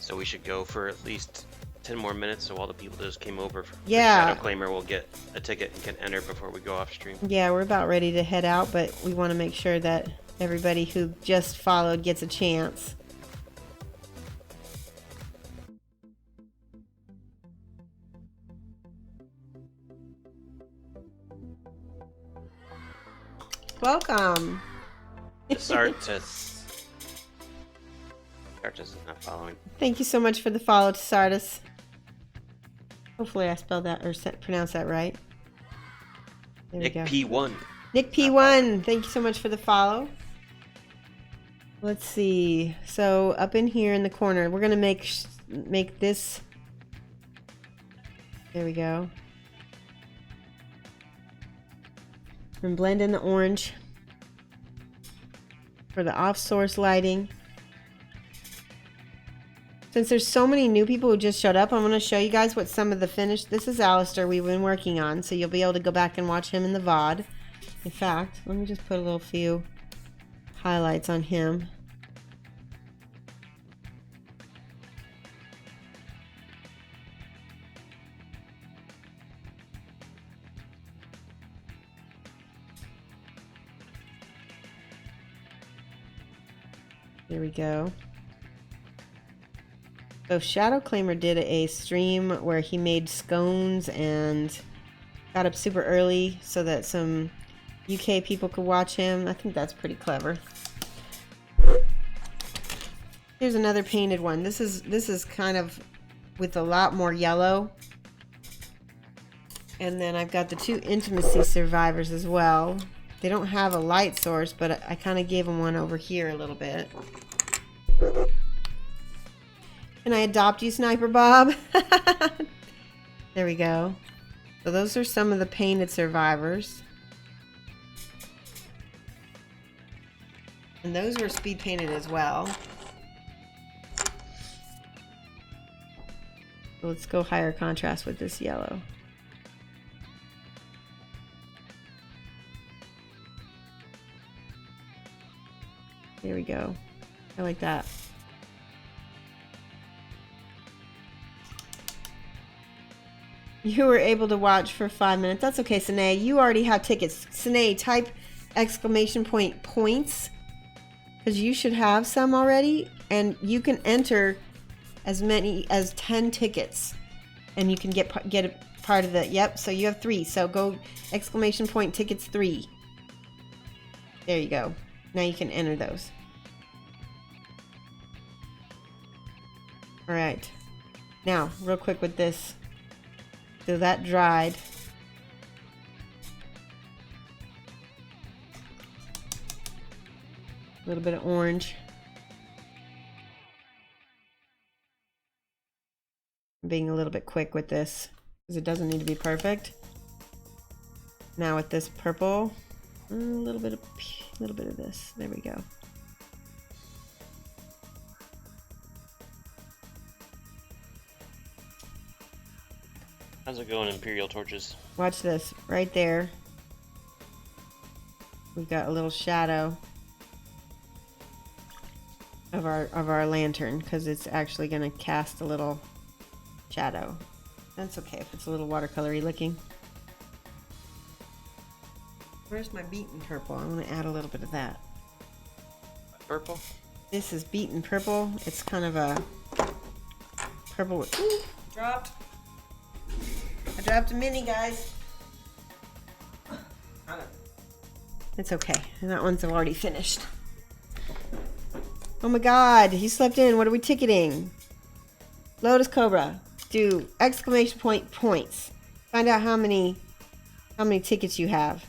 Speaker 2: So we should go for at least 10 more minutes so all the people that just came over for
Speaker 1: Yeah.
Speaker 2: Shadow Claimer will get a ticket and can enter before we go off stream.
Speaker 1: Yeah, we're about ready to head out, but we want to make sure that everybody who just followed gets a chance. Welcome.
Speaker 2: Sartis is not following.
Speaker 1: Thank you so much for the follow, Sardis. Hopefully I spelled that or pronounced that right. There
Speaker 2: Nick
Speaker 1: we go.
Speaker 2: P1.
Speaker 1: Nick P1, thank you so much for the follow. Let's see. So up in here in the corner, we're gonna make this. There we go. And blend in the orange for the off-source lighting. Since there's so many new people who just showed up, I'm going to show you guys what some of the finished... This is Alistair we've been working on, so you'll be able to go back and watch him in the VOD. In fact, let me just put a little few highlights on him. There we go. So Shadow Claimer did a stream where he made scones and got up super early so that some UK people could watch him. I think that's pretty clever. Here's another painted one. This is kind of with a lot more yellow. And then I've got the 2 intimacy survivors as well. They don't have a light source, but I kind of gave them one over here a little bit. Can I adopt you, Sniper Bob? There we go. So those are some of the painted survivors. And those were speed painted as well. So let's go higher contrast with this yellow. There we go. I like that. You were able to watch for 5 minutes. That's okay, Sine. You already have tickets. Sine, type exclamation point points, because you should have some already, and you can enter as many as 10 tickets, and you can get a part of the. Yep. So you have 3. So go exclamation point tickets 3. There you go. Now you can enter those. All right. Now, real quick with this. So that dried. A little bit of orange. I'm being a little bit quick with this because it doesn't need to be perfect. Now with this purple, a little bit of this. There we go.
Speaker 2: How's it going, Imperial Torches?
Speaker 1: Watch this right there. We've got a little shadow of our lantern because it's actually going to cast a little shadow. That's okay if it's a little watercolory looking. Where's my beaten purple? I'm going to add a little bit of that.
Speaker 2: Purple?
Speaker 1: This is beaten purple. It's kind of a purple with... Ooh, dropped. I dropped a mini, guys. It's okay. And that one's already finished. Oh my god, he slept in. What are we ticketing? Lotus Cobra. Do exclamation point points. Find out how many tickets you have.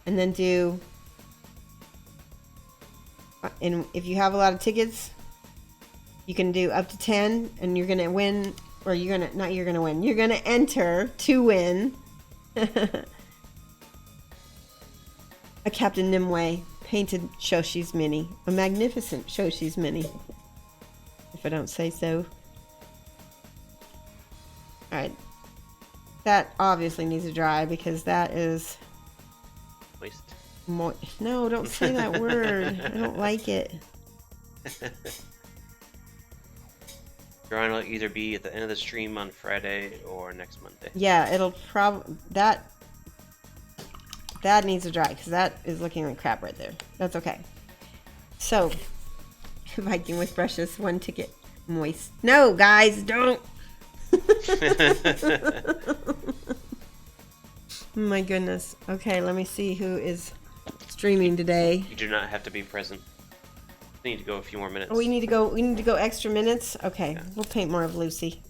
Speaker 1: And then do... And if you have a lot of tickets, you can do up to 10 and you're going to win... Or you're gonna, not you're gonna win. You're gonna enter to win a Captain Nimue painted Shoshi's mini. A magnificent Shoshi's mini. If I don't say so. Alright. That obviously needs to dry because that is...
Speaker 2: Moist.
Speaker 1: No, don't say that word. I don't like it.
Speaker 2: Drawing will either be at the end of the stream on Friday or next Monday.
Speaker 1: Yeah, it'll probably... That needs to dry because that is looking like crap right there. That's okay. So, Viking with brushes, 1 ticket moist. No, guys, don't! My goodness. Okay, let me see who is streaming today.
Speaker 2: You do not have to be present. We need to go a few more minutes.
Speaker 1: Oh, we need to go extra minutes? Okay, yeah. We'll paint more of Lucy.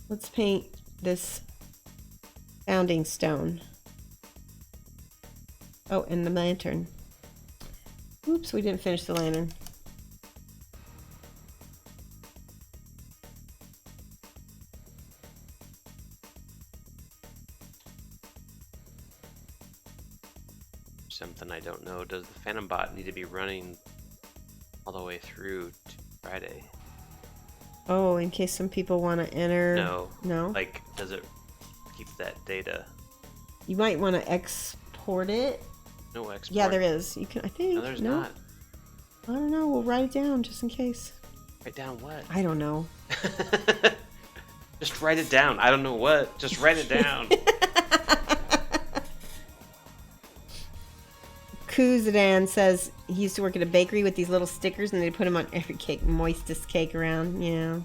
Speaker 1: Let's paint this founding stone. Oh, and the lantern. Oops, we didn't finish the lantern.
Speaker 2: Something I don't know. Does the Phantom Bot need to be running all the way through to Friday?
Speaker 1: Oh, in case some people want to enter. No.
Speaker 2: Like, does it keep that data?
Speaker 1: You might want to export it.
Speaker 2: No export.
Speaker 1: Yeah, there is. You can. I think.
Speaker 2: No, there's not.
Speaker 1: I don't know. We'll write it down just in case.
Speaker 2: Write down what?
Speaker 1: I don't know.
Speaker 2: Just write it down. I don't know what. Just write it down.
Speaker 1: Kuzadan says he used to work at a bakery with these little stickers and they put them on every cake. Moistest cake around. Yeah.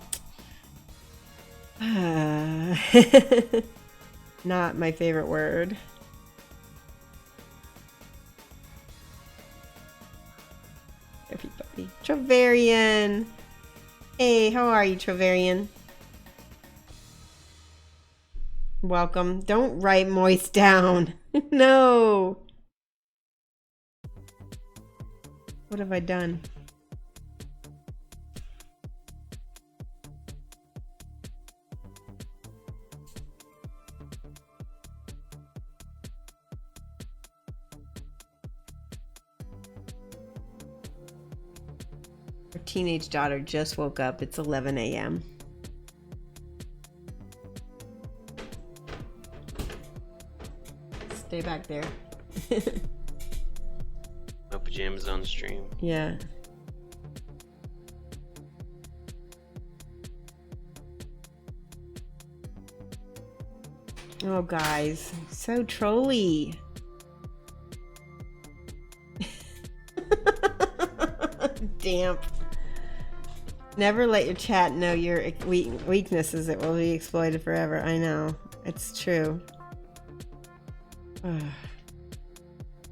Speaker 1: Not my favorite word. Everybody. Trovarian. Hey, how are you, Trovarian? Welcome. Don't write moist down. No. What have I done? Our teenage daughter just woke up. It's 11 a.m. Stay back there.
Speaker 2: No pajamas on the stream.
Speaker 1: Yeah. Oh, guys. So trolly. Damp. Never let your chat know your weaknesses. It will be exploited forever. I know. It's true.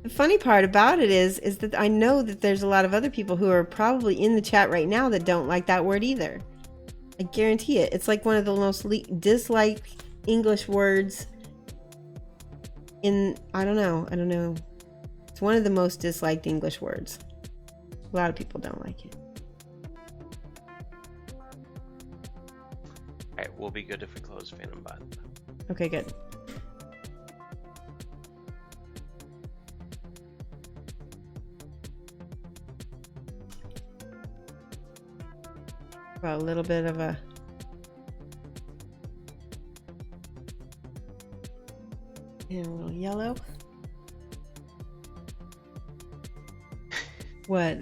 Speaker 1: The funny part about it is that I know that there's a lot of other people who are probably in the chat right now that don't like that word either. I guarantee it. It's like one of the most disliked English words in, I don't know. It's one of the most disliked English words. A lot of people don't like it.
Speaker 2: Alright, we'll be good if we close Phantom Bot.
Speaker 1: Okay, good. Well, a little bit of a and a little yellow. What?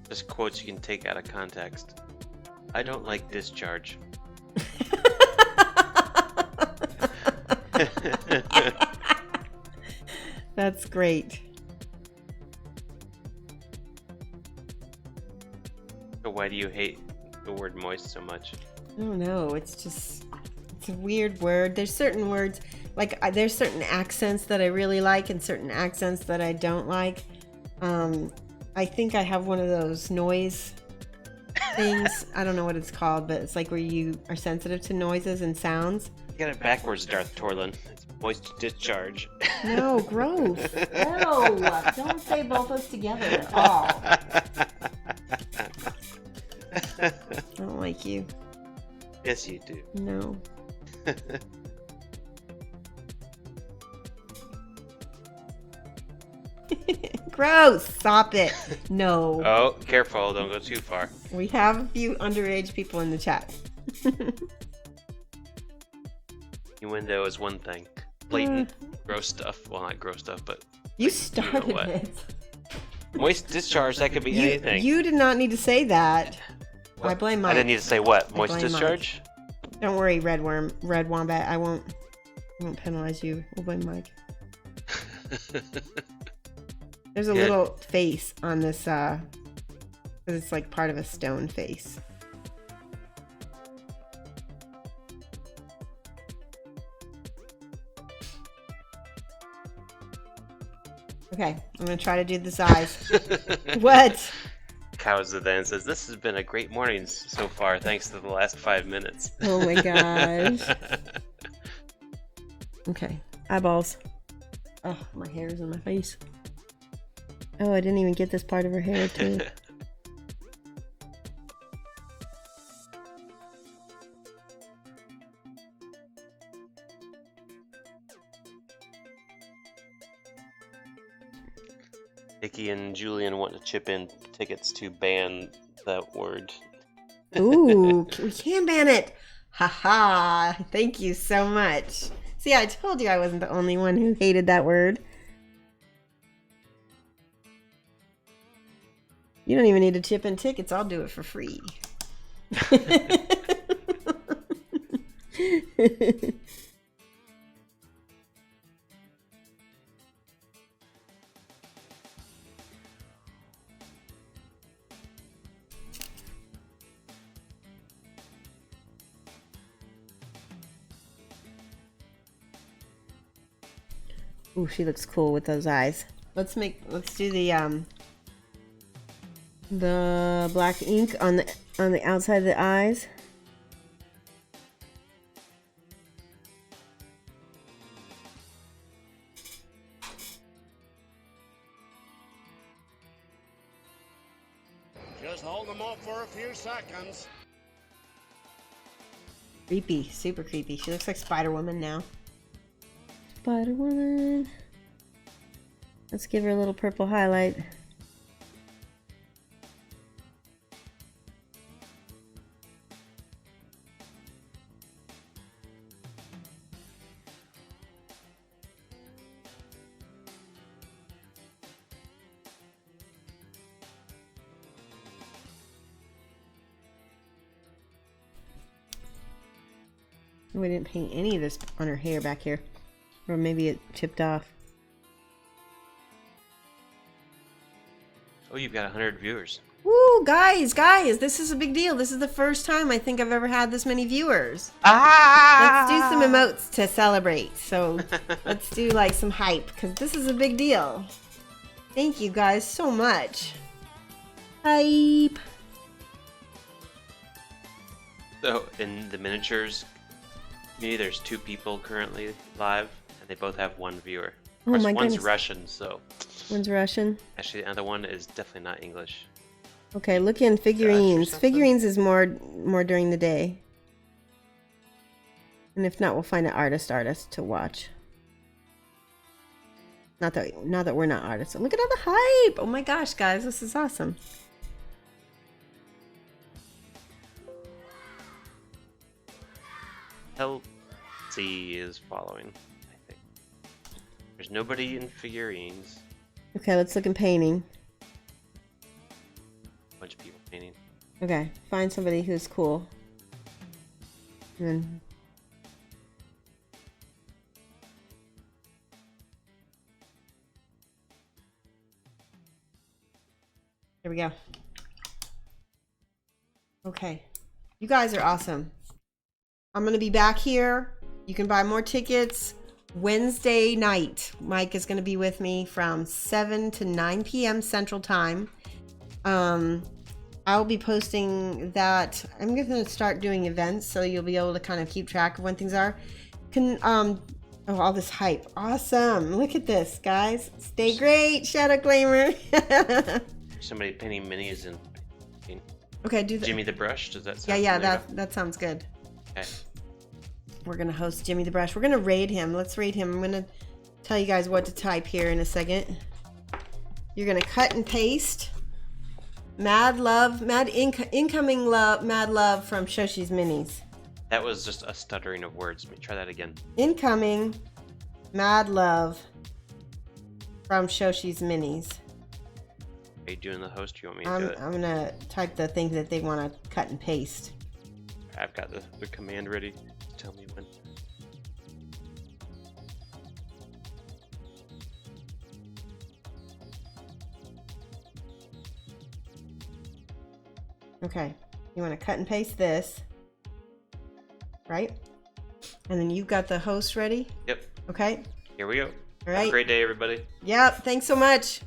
Speaker 2: Just quotes you can take out of context. I don't like discharge.
Speaker 1: That's great.
Speaker 2: So why do you hate the word moist so much?
Speaker 1: I don't know. It's a weird word. There's certain words, like there's certain accents that I really like and certain accents that I don't like. I think I have one of those noise things. I don't know what it's called, but it's like where you are sensitive to noises and sounds.
Speaker 2: You got it backwards, Darth Torlin. It's moist discharge.
Speaker 1: No, gross. No, don't say both those together at all. I don't like you.
Speaker 2: Yes, you do.
Speaker 1: No. Gross. Stop it. No.
Speaker 2: Oh, careful. Don't go too far.
Speaker 1: We have a few underage people in the chat.
Speaker 2: Innuendo is one thing. Blatant gross stuff. Well, not gross stuff, but
Speaker 1: You started
Speaker 2: what?
Speaker 1: it.
Speaker 2: moist discharge, that could be anything.
Speaker 1: You did not need to say that.
Speaker 2: What?
Speaker 1: I blame Mike.
Speaker 2: I didn't need to say what? Moist
Speaker 1: blame
Speaker 2: discharge?
Speaker 1: Don't worry, Red Wombat. I won't penalize you. We'll blame Mike. There's a little face on this, because it's like part of a stone face. Okay, I'm gonna try to do this eyes. What?
Speaker 2: Cows the then says, this has been a great morning so far, thanks to the last 5 minutes.
Speaker 1: Oh my gosh. Okay, eyeballs. Oh, my hair's in my face. Oh, I didn't even get this part of her hair too.
Speaker 2: Vicky and Julian want to chip in tickets to ban that word.
Speaker 1: Ooh, we can ban it. Haha, thank you so much. See, I told you I wasn't the only one who hated that word. You don't even need to chip in tickets. I'll do it for free. Ooh, she looks cool with those eyes. Let's do the black ink on the outside of the eyes.
Speaker 4: Just hold them up for a few seconds.
Speaker 1: Creepy, super creepy. She looks like Spider-Woman now. Spider-Woman. Let's give her a little purple highlight. We didn't paint any of this on her hair back here. Or maybe it chipped off.
Speaker 2: Oh, you've got 100 viewers.
Speaker 1: Woo, guys, this is a big deal. This is the first time I think I've ever had this many viewers.
Speaker 2: Ah!
Speaker 1: Let's do some emotes to celebrate. So let's do like some hype, because this is a big deal. Thank you guys so much. Hype.
Speaker 2: So, in the miniatures community, there's 2 people currently live, and they both have 1 viewer.
Speaker 1: Oh my
Speaker 2: One's
Speaker 1: goodness.
Speaker 2: Russian, so...
Speaker 1: One's Russian.
Speaker 2: Actually, the other one is definitely not English.
Speaker 1: Okay, look in figurines.
Speaker 2: something?
Speaker 1: Figurines is more during the day. And if not, we'll find an artist to watch. Not that we're not artists. Look at all the hype! Oh my gosh, guys, this is awesome.
Speaker 2: C is following, I think. There's nobody in figurines.
Speaker 1: Okay, let's look in painting.
Speaker 2: A bunch of people painting.
Speaker 1: Okay, find somebody who's cool. And then... There we go. Okay. You guys are awesome. I'm going to be back here. You can buy more tickets Wednesday night. Mike is going to be with me from 7 to 9 p.m. Central Time. I'll be posting that. I'm going to start doing events so you'll be able to kind of keep track of when things are. Oh, all this hype. Awesome. Look at this, guys. Stay great, Shadow Glamour.
Speaker 2: Somebody painting minis and painting.
Speaker 1: Okay, do that.
Speaker 2: Jimmy the Brush, does that sound
Speaker 1: Yeah,
Speaker 2: familiar?
Speaker 1: that sounds good.
Speaker 2: Okay.
Speaker 1: We're gonna host Jimmy the Brush. We're gonna raid him. Let's raid him. I'm gonna tell you guys what to type here in a second. You're gonna cut and paste mad love, incoming love, mad love from Shoshi's Minis.
Speaker 2: That was just a stuttering of words. Let me try that again.
Speaker 1: Incoming mad love from Shoshi's Minis.
Speaker 2: Are you doing the host? You want me to do it?
Speaker 1: I'm gonna type the thing that they want to cut and paste.
Speaker 2: I've got the command ready. Tell me when.
Speaker 1: Okay, you want to cut and paste this, right? And then you've got the host ready?
Speaker 2: Yep.
Speaker 1: Okay.
Speaker 2: Here we go.
Speaker 1: All right.
Speaker 2: Have a great day, everybody.
Speaker 1: Yep. Thanks so much.